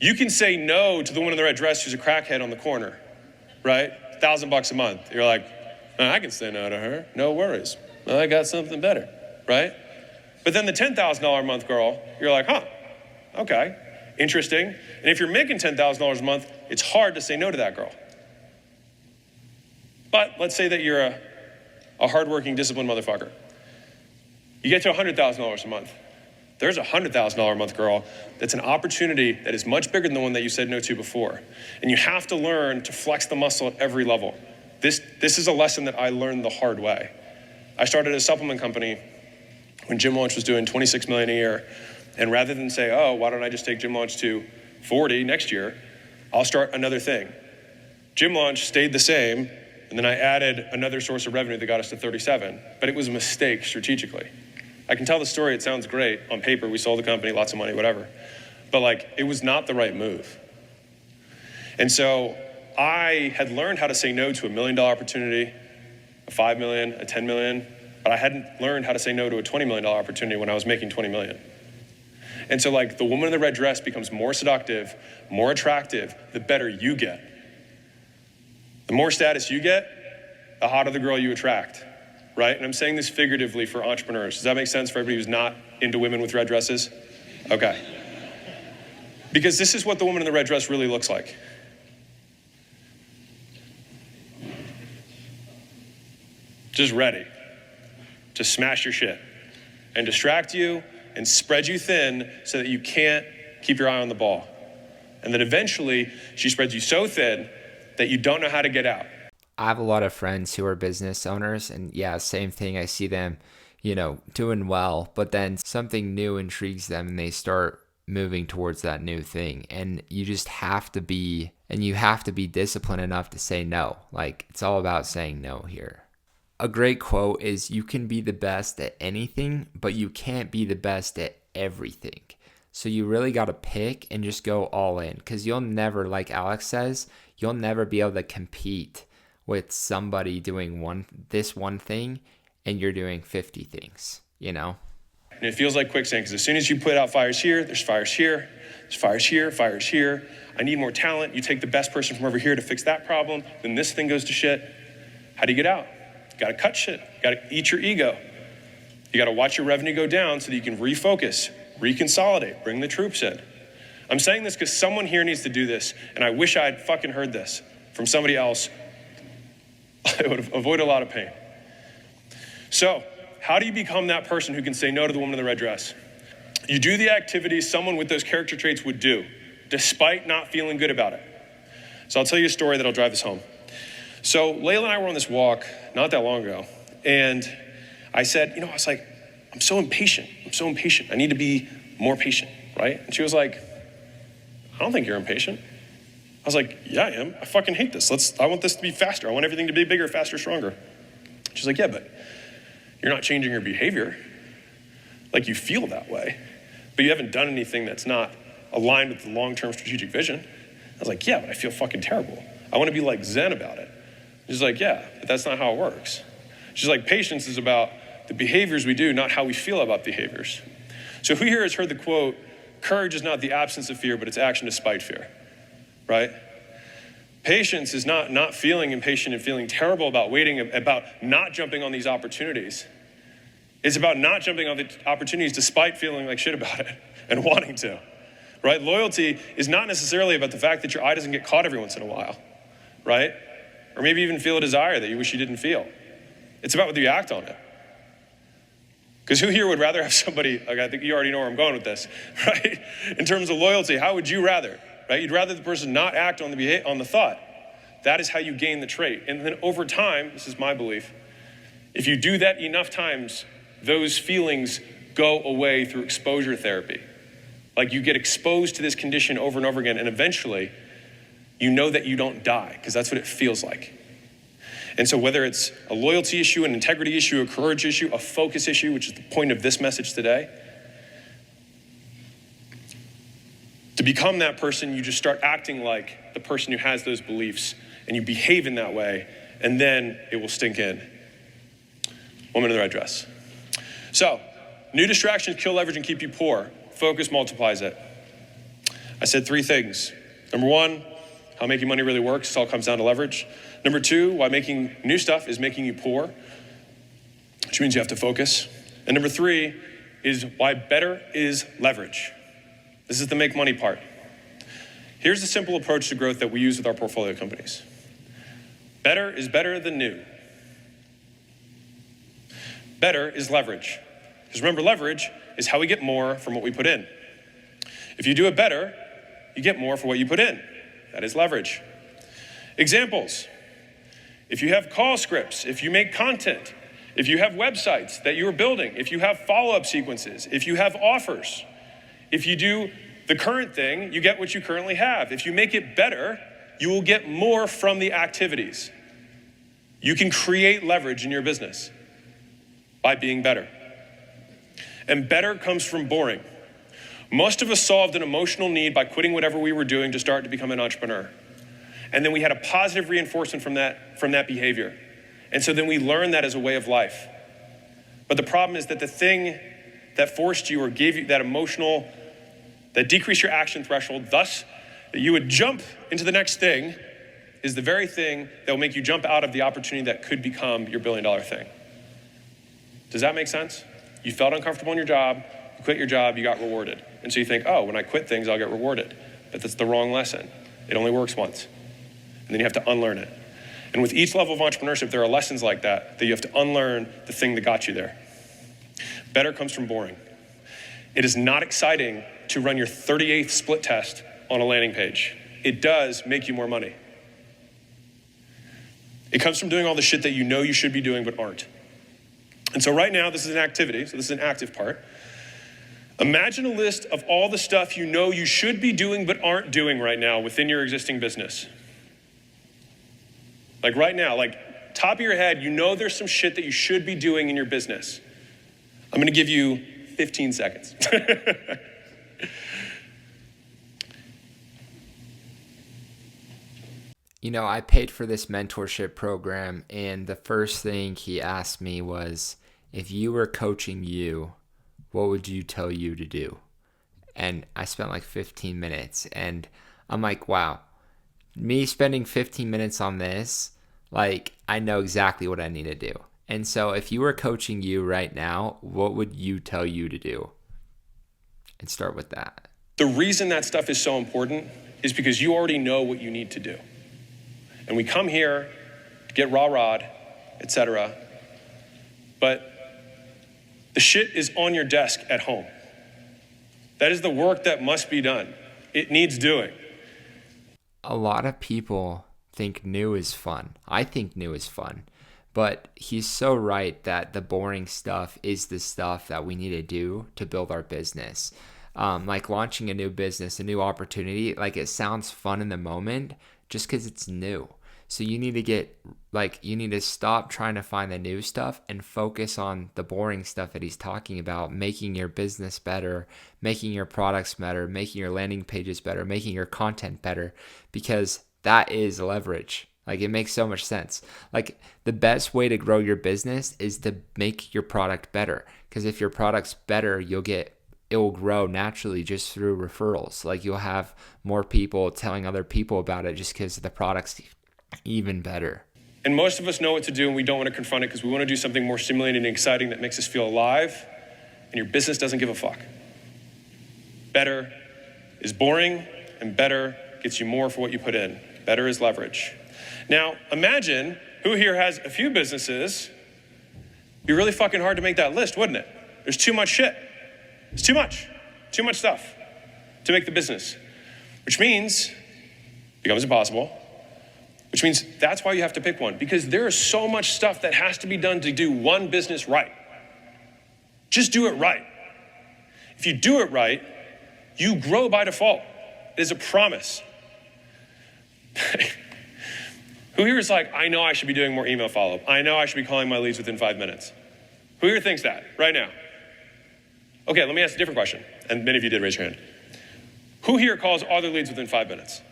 You can say no to the woman in the red dress who's a crackhead on the corner, right? $1,000 a month. You're like, I can say no to her, no worries. I got something better, right? But then the $10,000 a month girl, you're like, okay, interesting. And if you're making $10,000 a month, it's hard to say no to that girl. But let's say that you're a hardworking, disciplined motherfucker. You get to $100,000 a month. There's a $100,000 a month girl that's an opportunity that is much bigger than the one that you said no to before. And you have to learn to flex the muscle at every level. This is a lesson that I learned the hard way. I started a supplement company when Gym Launch was doing $26 million a year. And rather than say, oh, why don't I just take Gym Launch to 40 next year, I'll start another thing. Gym Launch stayed the same, and then I added another source of revenue that got us to 37, but it was a mistake strategically. I can tell the story, it sounds great on paper, we sold the company, lots of money, whatever. But like, it was not the right move. And so I had learned how to say no to $1 million opportunity, a 5 million, a 10 million, but I hadn't learned how to say no to a $20 million opportunity when I was making 20 million. And so like the woman in the red dress becomes more seductive, more attractive, the better you get. The more status you get, the hotter the girl you attract, right? And I'm saying this figuratively for entrepreneurs. Does that make sense for everybody who's not into women with red dresses? Okay. Because this is what the woman in the red dress really looks like. Just ready to smash your shit and distract you and spread you thin so that you can't keep your eye on the ball. And then eventually she spreads you so thin that you don't know how to get out. I have a lot of friends who are business owners, and yeah, same thing. I see them, doing well, but then something new intrigues them and they start moving towards that new thing. And you just have to be disciplined enough to say no. Like, it's all about saying no here. A great quote is, you can be the best at anything, but you can't be the best at everything. So you really got to pick and just go all in, because you'll never, like Alex says, you'll never be able to compete with somebody doing this one thing and you're doing 50 things, And it feels like quicksand, because as soon as you put out fires here, there's fires here, there's fires here, fires here. I need more talent. You take the best person from over here to fix that problem, then this thing goes to shit. How do you get out? You gotta cut shit. You gotta eat your ego. You gotta watch your revenue go down so that you can refocus, reconsolidate, bring the troops in. I'm saying this because someone here needs to do this, and I wish I had fucking heard this from somebody else. It would avoid a lot of pain. So, how do you become that person who can say no to the woman in the red dress? You do the activities someone with those character traits would do, despite not feeling good about it. So I'll tell you a story that'll drive this home. So Layla and I were on this walk not that long ago, and I said, I was like, I'm so impatient. I need to be more patient, right? And she was like, I don't think you're impatient. I was like, yeah, I am. I fucking hate this. I want this to be faster. I want everything to be bigger, faster, stronger. She's like, yeah, but you're not changing your behavior. Like, you feel that way, but you haven't done anything that's not aligned with the long-term strategic vision. I was like, yeah, but I feel fucking terrible. I want to be like Zen about it. She's like, yeah, but that's not how it works. She's like, patience is about the behaviors we do, not how we feel about behaviors. So who here has heard the quote, courage is not the absence of fear, but it's action despite fear, right? Patience is not feeling impatient and feeling terrible about waiting, about not jumping on these opportunities. It's about not jumping on the opportunities despite feeling like shit about it and wanting to, right? Loyalty is not necessarily about the fact that your eye doesn't get caught every once in a while, right? Or maybe even feel a desire that you wish you didn't feel. It's about whether you act on it. Because who here would rather have somebody, like, I think you already know where I'm going with this, right? In terms of loyalty, how would you rather, right? You'd rather the person not act on the thought. That is how you gain the trait. And then over time, this is my belief, if you do that enough times, those feelings go away through exposure therapy. Like, you get exposed to this condition over and over again, and eventually you know that you don't die, because that's what it feels like. And so whether it's a loyalty issue, an integrity issue, a courage issue, a focus issue, which is the point of this message today, to become that person, you just start acting like the person who has those beliefs, and you behave in that way, and then it will stink in. Woman in the red dress. So, new distractions kill leverage and keep you poor. Focus multiplies it. I said 3 things. Number 1, how making money really works. It all comes down to leverage. Number 2, why making new stuff is making you poor, which means you have to focus. And number 3 is why better is leverage. This is the make money part. Here's the simple approach to growth that we use with our portfolio companies. Better is better than new. Better is leverage. Because remember, leverage is how we get more from what we put in. If you do it better, you get more for what you put in. That is leverage. Examples. If you have call scripts, if you make content, if you have websites that you're building, if you have follow-up sequences, if you have offers, if you do the current thing, you get what you currently have. If you make it better, you will get more from the activities. You can create leverage in your business by being better. and better comes from boring. Most of us solved an emotional need by quitting whatever we were doing to start to become an entrepreneur. And then we had a positive reinforcement from that behavior. And so then we learned that as a way of life. But the problem is that the thing that forced you or gave you that emotional, that decreased your action threshold, thus that you would jump into the next thing, is the very thing that will make you jump out of the opportunity that could become your billion-dollar thing. Does that make sense? You felt uncomfortable in your job, you quit your job, you got rewarded. And so you think, oh, when I quit things, I'll get rewarded. But that's the wrong lesson. It only works once. And then you have to unlearn it. And with each level of entrepreneurship, there are lessons like that you have to unlearn the thing that got you there. Better comes from boring. It is not exciting to run your 38th split test on a landing page. It does make you more money. It comes from doing all the shit that you know you should be doing but aren't. And so right now, this is an activity, so this is an active part. Imagine a list of all the stuff you know you should be doing but aren't doing right now within your existing business. Like right now, like top of your head, you know there's some shit that you should be doing in your business. I'm gonna give you 15 seconds. You know, I paid for this mentorship program, and the first thing he asked me was, if you were coaching you, what would you tell you to do? And I spent like 15 minutes, and I'm like, wow, me spending 15 minutes on this, like, I know exactly what I need to do. And so if you were coaching you right now, what would you tell you to do? And start with that. The reason that stuff is so important is because you already know what you need to do. And we come here to get rah-rahed, etc. But the shit is on your desk at home. That is the work that must be done. It needs doing. A lot of people think new is fun. I think new is fun. But he's so right that the boring stuff is the stuff that we need to do to build our business. Like launching a new business, a new opportunity, like it sounds fun in the moment just because it's new. So you need to stop trying to find the new stuff and focus on the boring stuff that he's talking about, making your business better, making your products better, making your landing pages better, making your content better, because that is leverage. Like, it makes so much sense. Like, the best way to grow your business is to make your product better, because if your product's better, it will grow naturally just through referrals. Like, you'll have more people telling other people about it just because the product's even better. And most of us know what to do, and we don't want to confront it because we want to do something more stimulating and exciting that makes us feel alive, and your business doesn't give a fuck. Better is boring, and better gets you more for what you put in. Better is leverage. Now, imagine who here has a few businesses. It'd be really fucking hard to make that list, wouldn't it? There's too much shit. It's too much stuff to make the business, which means it becomes impossible. Which means that's why you have to pick one, because there is so much stuff that has to be done to do one business right. Just do it right. If you do it right, you grow by default. It is a promise. Who here is like, I know I should be doing more email follow-up. I know I should be calling my leads within 5 minutes. Who here thinks that right now? Okay, let me ask a different question. And many of you did raise your hand. Who here calls all their leads within 5 minutes?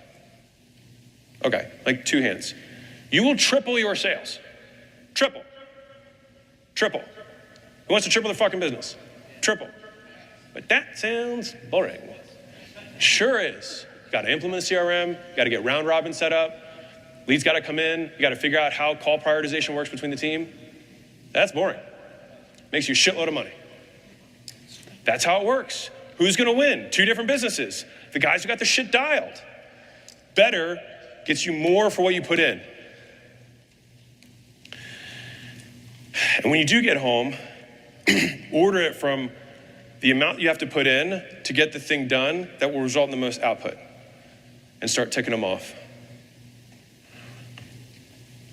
Okay, like 2 hands. You will triple your sales. Triple. Who wants to triple their fucking business? Triple. But that sounds boring. Sure is. Got to implement a CRM, got to get round robin set up, leads got to come in, you got to figure out how call prioritization works between the team. That's boring. Makes you a shitload of money. That's how it works. Who's going to win? 2 different businesses. The guys who got the shit dialed. Better gets you more for what you put in. And when you do get home, order it from the amount you have to put in to get the thing done that will result in the most output, and start ticking them off.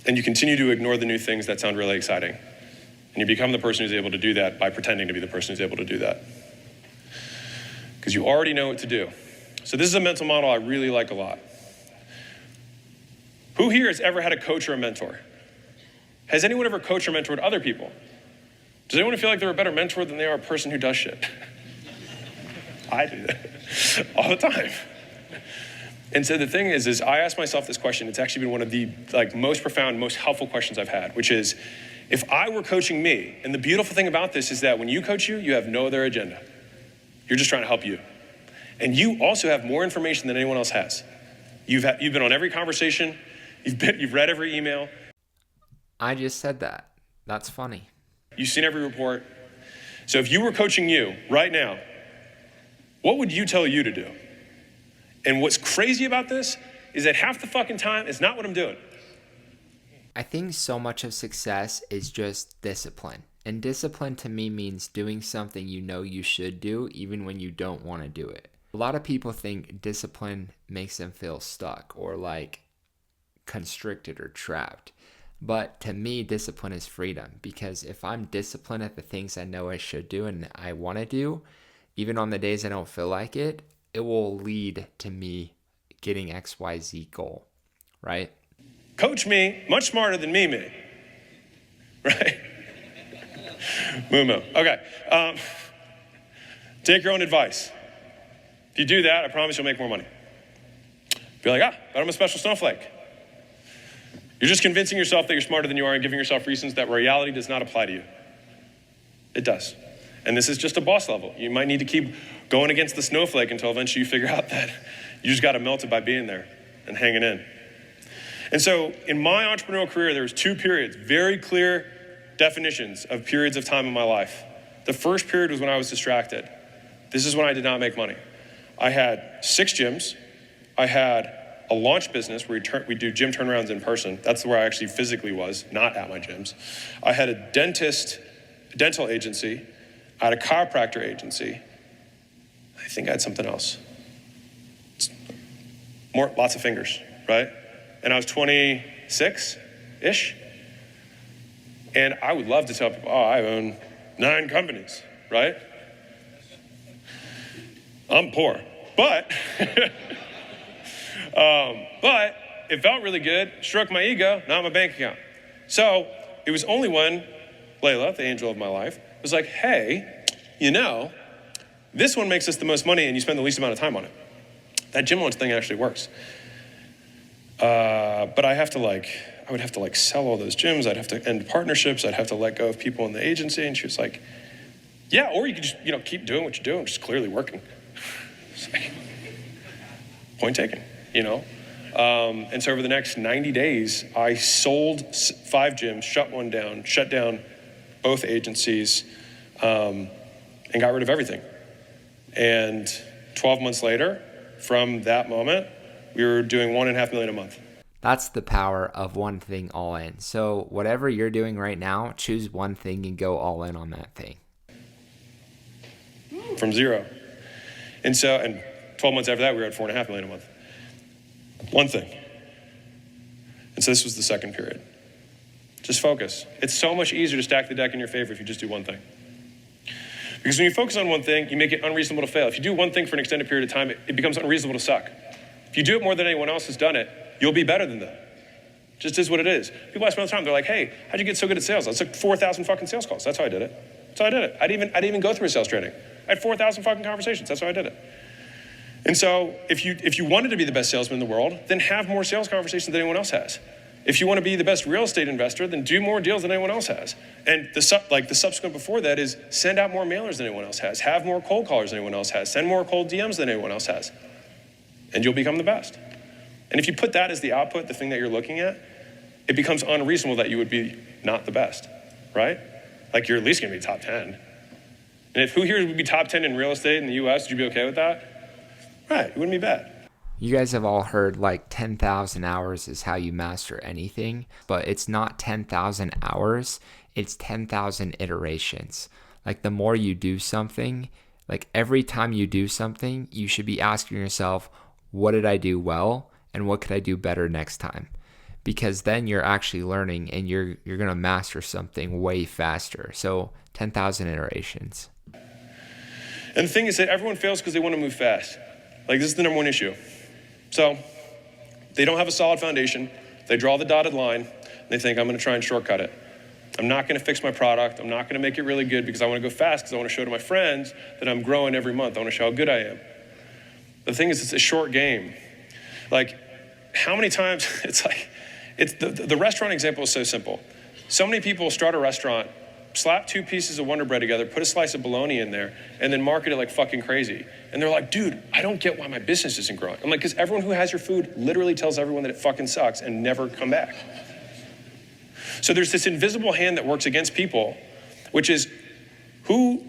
And you continue to ignore the new things that sound really exciting. And you become the person who's able to do that by pretending to be the person who's able to do that. Because you already know what to do. So this is a mental model I really like a lot. Who here has ever had a coach or a mentor? Has anyone ever coached or mentored other people? Does anyone feel like they're a better mentor than they are a person who does shit? I do that all the time. And so the thing is I ask myself this question. It's actually been one of the most profound, most helpful questions I've had, which is, if I were coaching me, and the beautiful thing about this is that when you coach you have no other agenda. You're just trying to help you. And you also have more information than anyone else has. You've been on every conversation. You've read every email. I just said that. That's funny. You've seen every report. So if you were coaching you right now, what would you tell you to do? And what's crazy about this is that half the fucking time, it's not what I'm doing. I think so much of success is just discipline. And discipline to me means doing something you know you should do even when you don't want to do it. A lot of people think discipline makes them feel stuck or like constricted or trapped. But to me, discipline is freedom, because if I'm disciplined at the things I know I should do and I want to do, even on the days I don't feel like it, it will lead to me getting XYZ goal, right? Coach me, much smarter than me, right? Moo. Okay. Take your own advice. If you do that, I promise you'll make more money. Be like, but I'm a special snowflake. You're just convincing yourself that you're smarter than you are and giving yourself reasons that reality does not apply to you. It does. And this is just a boss level. You might need to keep going against the snowflake until eventually you figure out that you just got to melt it by being there and hanging in. And so in my entrepreneurial career, there was 2 periods, very clear definitions of periods of time in my life. The first period was when I was distracted. This is when I did not make money. I had 6 gyms. I had a launch business where we do gym turnarounds in person. That's where I actually physically was, not at my gyms. I had a dental agency. I had a chiropractor agency. I think I had something else. Lots of fingers, right? And I was 26-ish. And I would love to tell people, I own 9 companies, right? I'm poor, but but it felt really good, stroked my ego, not my bank account. So it was only when Layla, the angel of my life, was like, hey, this one makes us the most money and you spend the least amount of time on it. That gym launch thing actually works. But I would have to sell all those gyms. I'd have to end partnerships. I'd have to let go of people in the agency. And she was like, yeah, or you could just, keep doing what you're doing, which is clearly working. It's like, point taken, And so over the next 90 days, I sold 5 gyms, shut one down, shut down both agencies, and got rid of everything. And 12 months later, from that moment, we were doing $1.5 million a month. That's the power of one thing all in. So whatever you're doing right now, choose one thing and go all in on that thing. From 0. And 12 months after that, we were at $4.5 million a month. One thing. And so this was the second period. Just focus. It's so much easier to stack the deck in your favor if you just do one thing. Because when you focus on one thing, you make it unreasonable to fail. If you do one thing for an extended period of time, it becomes unreasonable to suck. If you do it more than anyone else has done it, you'll be better than them. Just is what it is. People ask me all the time, they're like, hey, how'd you get so good at sales? I took 4,000 fucking sales calls. That's how I did it. That's how I did it. I didn't even go through a sales training. I had 4,000 fucking conversations. That's how I did it. And so if you wanted to be the best salesman in the world, then have more sales conversations than anyone else has. If you want to be the best real estate investor, then do more deals than anyone else has. And the subsequent before that is send out more mailers than anyone else has. Have more cold callers than anyone else has. Send more cold DMs than anyone else has. And you'll become the best. And if you put that as the output, the thing that you're looking at, it becomes unreasonable that you would be not the best, right? Like you're at least going to be top 10. And who here would be top 10 in real estate in the US, would you be okay with that? Right, it wouldn't be bad. You guys have all heard 10,000 hours is how you master anything, but it's not 10,000 hours, it's 10,000 iterations. The more you do something, every time you do something, you should be asking yourself, what did I do well and what could I do better next time? Because then you're actually learning and you're going to master something way faster. So 10,000 iterations. And the thing is that everyone fails because they want to move fast. This is the number one issue. So they don't have a solid foundation. They draw the dotted line. And they think, I'm going to try and shortcut it. I'm not gonna fix my product. I'm not gonna make it really good because I wanna go fast because I wanna show to my friends that I'm growing every month. I wanna show how good I am. The thing is, it's a short game. Like, how many times, the restaurant example is so simple. So many people start a restaurant, slap 2 pieces of Wonder Bread together, put a slice of bologna in there, and then market it like fucking crazy. And they're like, dude, I don't get why my business isn't growing. I'm like, because everyone who has your food literally tells everyone that it fucking sucks and never come back. So there's this invisible hand that works against people, which is who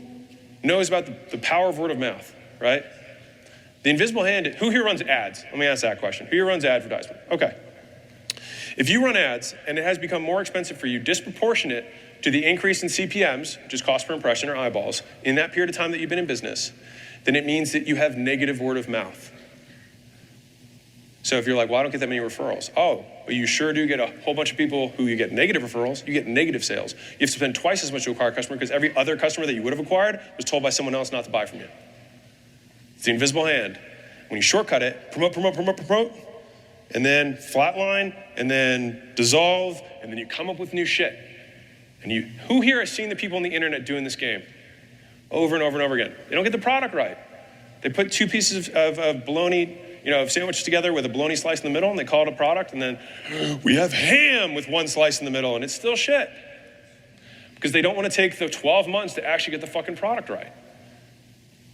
knows about the power of word of mouth, right? The invisible hand, who here runs ads? Let me ask that question. Who here runs advertisement? Okay. If you run ads and it has become more expensive for you, disproportionate to the increase in CPMs, which is cost per impression or eyeballs, in that period of time that you've been in business, then it means that you have negative word of mouth. So if you're like, well, I don't get that many referrals. Oh, but you sure do get a whole bunch of people who you get negative referrals, you get negative sales. You have to spend twice as much to acquire a customer because every other customer that you would have acquired was told by someone else not to buy from you. It's the invisible hand. When you shortcut it, promote, and then flatline, and then dissolve, and then you come up with new shit. And who here has seen the people on the internet doing this game? Over and over and over again. They don't get the product right. They put 2 pieces of bologna, of sandwiches together with a bologna slice in the middle, and they call it a product, and then we have ham with 1 slice in the middle, and it's still shit. Because they don't want to take the 12 months to actually get the fucking product right.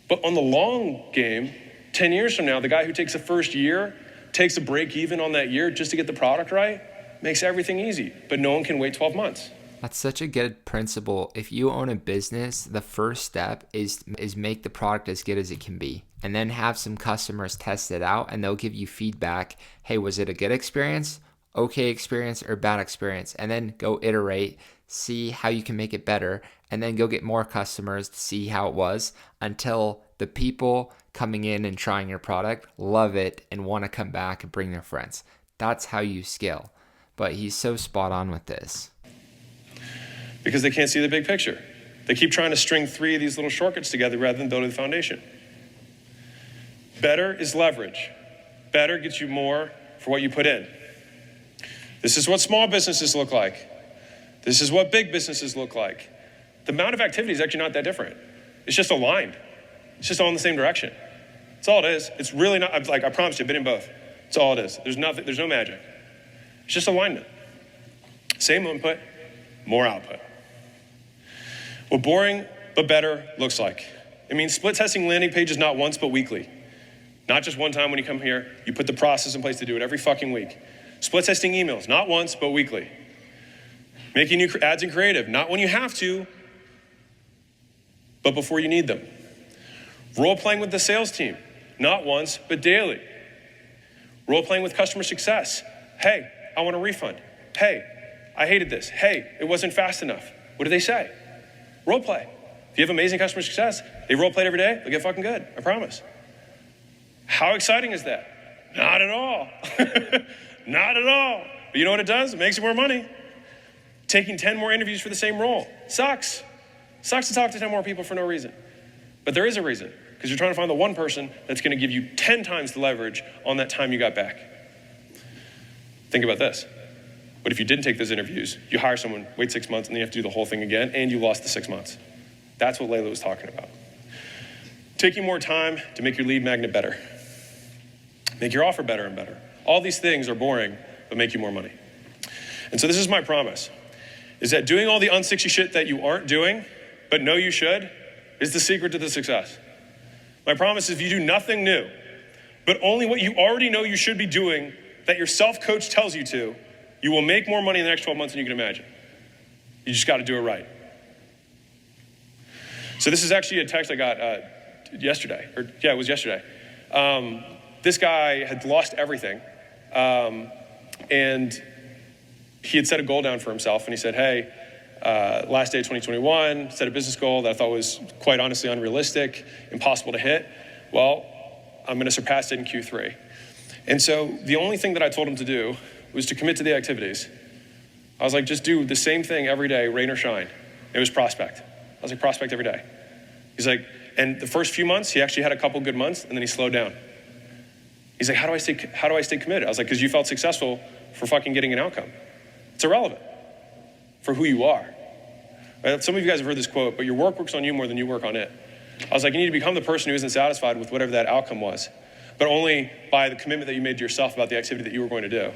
But on the long game, 10 years from now, the guy who takes the first year, takes a break even on that year just to get the product right, makes everything easy. But no one can wait 12 months. That's such a good principle. If you own a business, the first step is make the product as good as it can be. And then have some customers test it out and they'll give you feedback. Hey, was it a good experience, okay experience, or bad experience? And then go iterate, see how you can make it better, and then go get more customers to see how it was until the people coming in and trying your product love it and want to come back and bring their friends. That's how you scale. But he's so spot on with this. Because they can't see the big picture. They keep trying to string 3 of these little shortcuts together rather than building the foundation. Better is leverage. Better gets you more for what you put in. This is what small businesses look like. This is what big businesses look like. The amount of activity is actually not that different. It's just aligned. It's just all in the same direction. That's all it is. It's really not, I promise you, I've been in both. That's all it is. There's no magic. It's just alignment. Same input, more output. What boring but better looks like. It means split testing landing pages not once but weekly. Not just one time when you come here, you put the process in place to do it every fucking week. Split testing emails, not once but weekly. Making new ads in creative, not when you have to, but before you need them. Role playing with the sales team, not once but daily. Role playing with customer success. Hey, I want a refund. Hey, I hated this. Hey, it wasn't fast enough. What do they say? Role play. If you have amazing customer success, they role play it every day, they'll get fucking good, I promise. How exciting is that? Not at all. Not at all. But you know what it does? It makes you more money. Taking 10 more interviews for the same role. Sucks. Sucks to talk to 10 more people for no reason. But there is a reason, because you're trying to find the one person that's gonna give you 10 times the leverage on that time you got back. Think about this. But if you didn't take those interviews, you hire someone, wait 6 months, and then you have to do the whole thing again, and you lost the 6 months. That's what Layla was talking about. Taking more time to make your lead magnet better. Make your offer better and better. All these things are boring, but make you more money. And so this is my promise, is that doing all the unsexy shit that you aren't doing, but know you should, is the secret to the success. My promise is if you do nothing new, but only what you already know you should be doing that your self-coach tells you to, you will make more money in the next 12 months than you can imagine. You just got to do it right. So this is actually a text I got yesterday. It was yesterday. This guy had lost everything. And he had set a goal down for himself. And he said, hey, last day of 2021, set a business goal that I thought was quite honestly unrealistic, impossible to hit. Well, I'm going to surpass it in Q3. And so the only thing that I told him to do was to commit to the activities. I was like, just do the same thing every day, rain or shine. It was prospect. I was like, prospect every day. He's like, and the first few months, he actually had a couple good months, and then he slowed down. He's like, how do I stay committed? I was like, because you felt successful for fucking getting an outcome. It's irrelevant for who you are. Right? Some of you guys have heard this quote, but your work works on you more than you work on it. I was like, you need to become the person who isn't satisfied with whatever that outcome was, but only by the commitment that you made to yourself about the activity that you were going to do.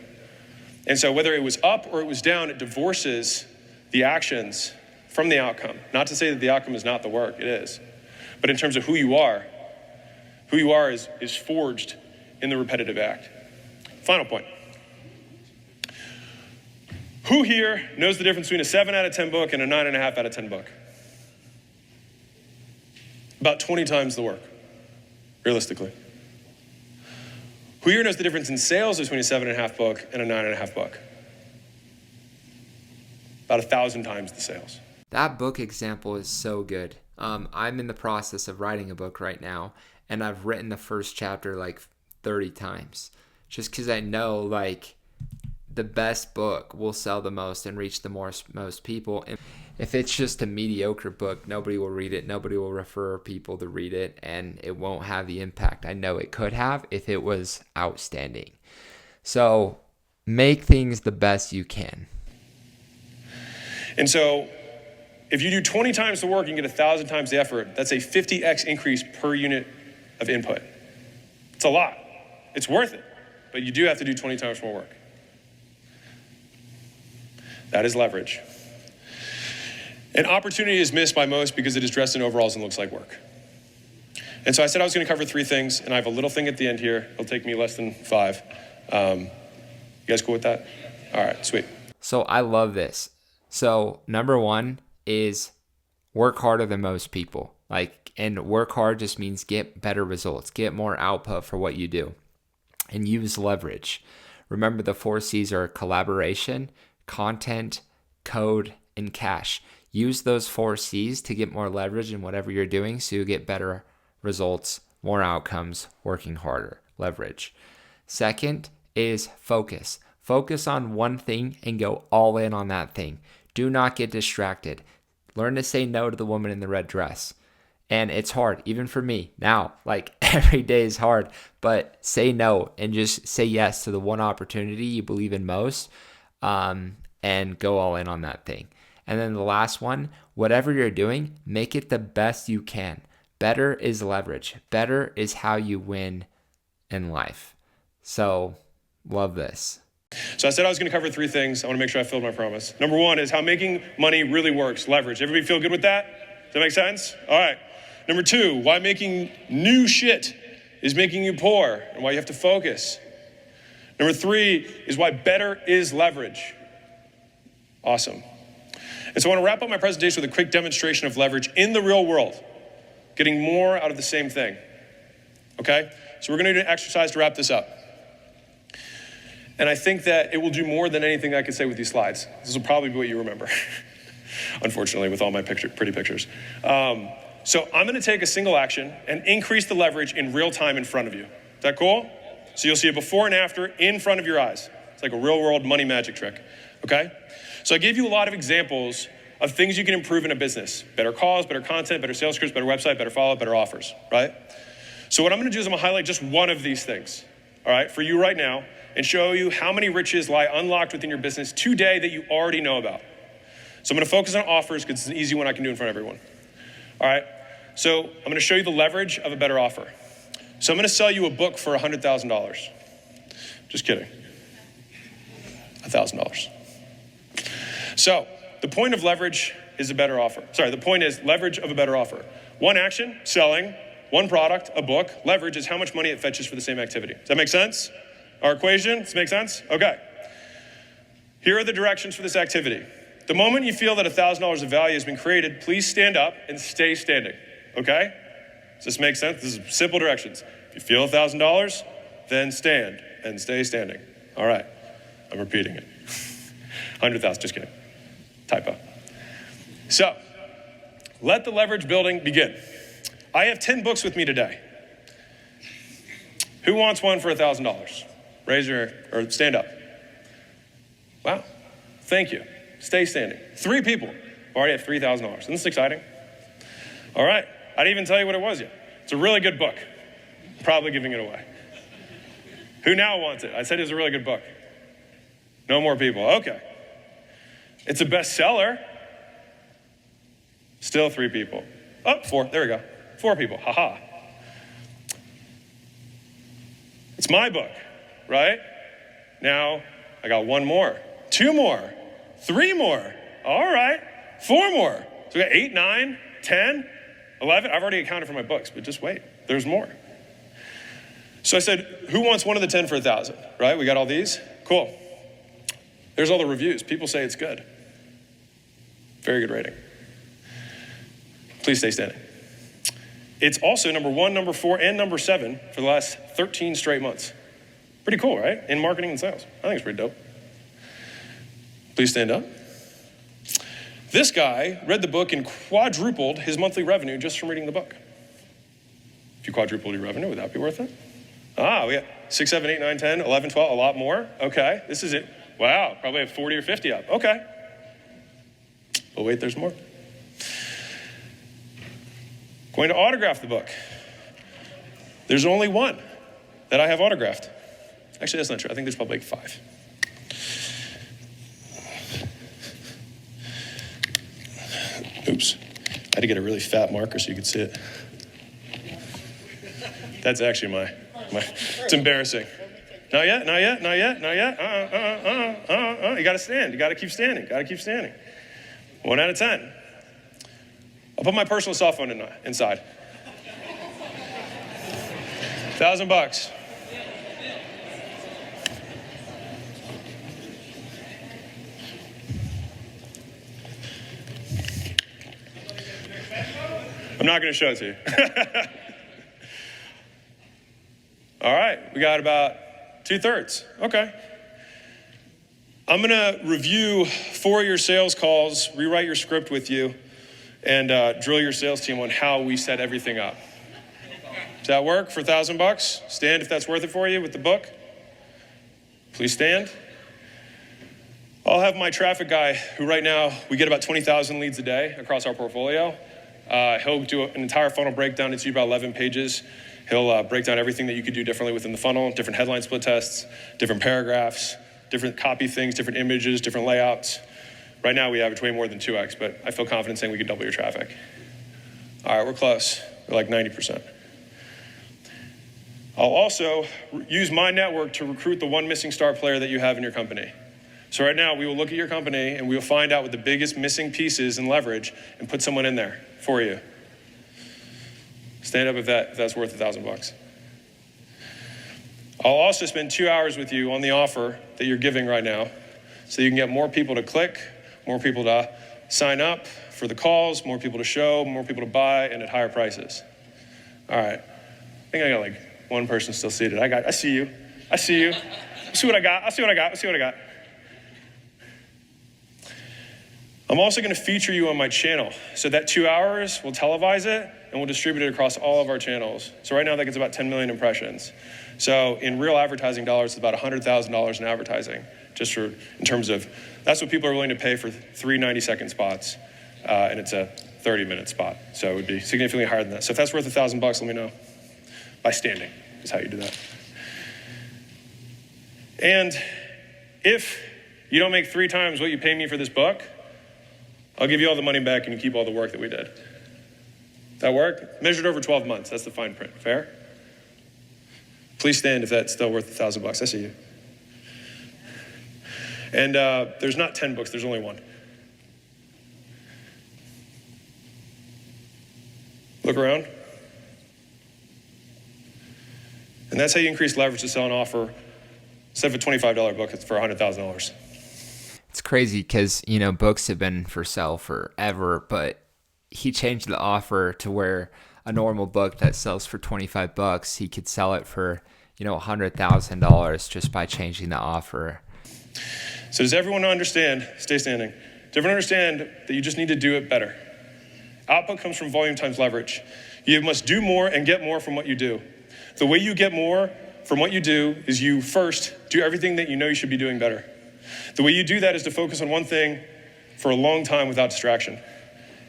And so whether it was up or it was down, it divorces the actions from the outcome. Not to say that the outcome is not the work, it is. But in terms of who you are is forged in the repetitive act. Final point. Who here knows the difference between a 7 out of 10 book and a 9.5 out of 10 book? About 20 times the work, realistically. Who here knows the difference in sales between a 7.5 book and a 9.5 book? About 1,000 times the sales. That book example is so good. I'm in the process of writing a book right now, and I've written the first chapter like 30 times, just because I know like the best book will sell the most and reach the most people. And if it's just a mediocre book, nobody will read it. Nobody will refer people to read it, and it won't have the impact I know it could have if it was outstanding. So make things the best you can. And so if you do 20 times the work and get 1,000 times the effort, that's a 50x increase per unit of input. It's a lot. It's worth it, but you do have to do 20 times more work. That is leverage. An opportunity is missed by most because it is dressed in overalls and looks like work. And so I said I was going to cover 3 things, and I have a little thing at the end here. It'll take me less than 5. You guys cool with that? All right, sweet. So I love this. So number 1 is work harder than most people. And work hard just means get better results, get more output for what you do, and use leverage. Remember, the 4 C's are collaboration, content, code, and cash. Use those 4 C's to get more leverage in whatever you're doing so you get better results, more outcomes, working harder. Leverage. Second is focus. Focus on one thing and go all in on that thing. Do not get distracted. Learn to say no to the woman in the red dress. And it's hard, even for me now, like every day is hard, but say no and just say yes to the one opportunity you believe in most, and go all in on that thing. And then the last one, whatever you're doing, make it the best you can. Better is leverage. Better is how you win in life. So, love this. So I said I was going to cover 3 things. I want to make sure I filled my promise. Number 1 is how making money really works. Leverage. Everybody feel good with that? Does that make sense? All right. Number 2, why making new shit is making you poor and why you have to focus. Number 3 is why better is leverage. Awesome. And so I want to wrap up my presentation with a quick demonstration of leverage in the real world, getting more out of the same thing. Okay? So we're going to do an exercise to wrap this up. And I think that it will do more than anything I could say with these slides. This will probably be what you remember, unfortunately, with all my pretty pictures. So I'm going to take a single action and increase the leverage in real time in front of you. Is that cool? So you'll see a before and after in front of your eyes. It's like a real world money magic trick. Okay? So I gave you a lot of examples of things you can improve in a business. Better calls, better content, better sales scripts, better website, better follow-up, better offers, right? So what I'm going to do is I'm going to highlight just one of these things, all right, for you right now, and show you how many riches lie unlocked within your business today that you already know about. So I'm going to focus on offers because it's an easy one I can do in front of everyone. All right, so I'm going to show you the leverage of a better offer. So I'm going to sell you a book for $100,000. Just kidding. $1,000. So the point of leverage is a better offer. Sorry, the point is leverage of a better offer. One action, selling, one product, a book. Leverage is how much money it fetches for the same activity. Does that make sense? Our equation, does it make sense? Okay. Here are the directions for this activity. The moment you feel that $1,000 of value has been created, please stand up and stay standing, okay? Does this make sense? This is simple directions. If you feel $1,000, then stand and stay standing. All right, I'm repeating it. 100,000, just kidding. Typo. So, let the leverage building begin. I have 10 books with me today. Who wants one for $1,000? Raise your, or stand up. Wow, thank you. Stay standing. 3 people already have $3,000. Isn't this exciting? All right, I didn't even tell you what it was yet. It's a really good book. Probably giving it away. Who now wants it? I said it was a really good book. No more people, okay. It's a bestseller. Still 3 people. Oh, 4, there we go. 4 people, haha. It's my book, right? Now, I got 1 more, 2 more, 3 more, all right, 4 more. So we got 8, 9, 10, 11. I've already accounted for my books, but just wait, there's more. So I said, who wants one of the 10 for 1,000, right? We got all these, cool. There's all the reviews. People say it's good. Very good rating. Please stay standing. It's also number 1, number 4, and number 7 for the last 13 straight months. Pretty cool, right? In marketing and sales. I think it's pretty dope. Please stand up. This guy read the book and quadrupled his monthly revenue just from reading the book. If you quadrupled your revenue, would that be worth it? We got 6, 7, 8, 9, 10, 11, 12, a lot more. Okay, this is it. Wow, probably have 40 or 50 up. Okay. But wait, there's more. Going to autograph the book. There's only 1 that I have autographed. Actually, that's not true. I think there's probably like 5. Oops. I had to get a really fat marker so you could see it. That's actually my it's embarrassing. Not yet, not yet, not yet, not yet. You gotta stand, you gotta keep standing, gotta keep standing. 1 out of 10. I'll put my personal cell phone inside. $1,000. I'm not gonna show it to you. All right, we got about 2/3, okay. I'm gonna review 4 of your sales calls, rewrite your script with you, and drill your sales team on how we set everything up. Does that work for $1,000? Stand if that's worth it for you with the book. Please stand. I'll have my traffic guy, who right now, we get about 20,000 leads a day across our portfolio. He'll do an entire funnel breakdown. It's about 11 pages. He'll break down everything that you could do differently within the funnel, different headline split tests, different paragraphs, different copy things, different images, different layouts. Right now we average way more than 2x, but I feel confident saying we could double your traffic. All right, we're close. We're like 90%. I'll also use my network to recruit the 1 missing star player that you have in your company. So right now we will look at your company and we will find out what the biggest missing piece is in leverage and put someone in there for you. Stand up if that's worth $1,000. I'll also spend 2 hours with you on the offer that you're giving right now so you can get more people to click, more people to sign up for the calls, more people to show, more people to buy, and at higher prices. All right, I think I got like 1 person still seated. I see you. I see you. Let's see what I got. Let's see what I got. Let's see what I got. I'm also going to feature you on my channel. So that 2 hours, we'll televise it and we'll distribute it across all of our channels. So right now that gets about 10 million impressions. So in real advertising dollars, it's about $100,000 in advertising, just in terms of, that's what people are willing to pay for 3 90-second spots. And it's a 30-minute spot. So it would be significantly higher than that. So if that's worth $1,000, let me know. By standing is how you do that. And if you don't make 3 times what you pay me for this book, I'll give you all the money back and you keep all the work that we did. That work? Measured over 12 months. That's the fine print. Fair? Please stand if that's still worth $1,000. I see you. And there's not 10 books. There's only 1. Look around. And that's how you increase leverage to sell an offer. Instead of a $25 book, it's for $100,000. It's crazy because, books have been for sale forever, but he changed the offer to where a normal book that sells for $25, he could sell it for, $100,000 just by changing the offer. So does everyone understand, stay standing, does everyone understand that you just need to do it better? Output comes from volume times leverage. You must do more and get more from what you do. The way you get more from what you do is you first do everything that you know you should be doing better. The way you do that is to focus on one thing for a long time without distraction.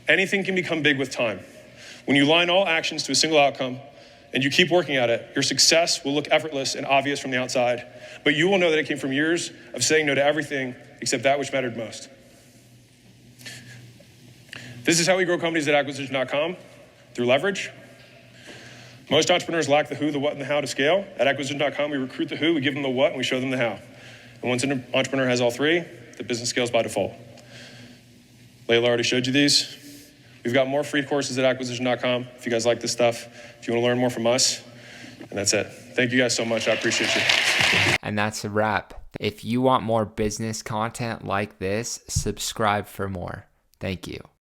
Anything can become big with time. When you line all actions to a single outcome and you keep working at it, your success will look effortless and obvious from the outside, but you will know that it came from years of saying no to everything except that which mattered most. This is how we grow companies at acquisition.com, through leverage. Most entrepreneurs lack the who, the what, and the how to scale. At acquisition.com, we recruit the who, we give them the what, and we show them the how. And once an entrepreneur has all three, the business scales by default. Layla already showed you these. We've got more free courses at acquisition.com if you guys like this stuff, if you want to learn more from us. And that's it. Thank you guys so much. I appreciate you. And that's a wrap. If you want more business content like this, subscribe for more. Thank you.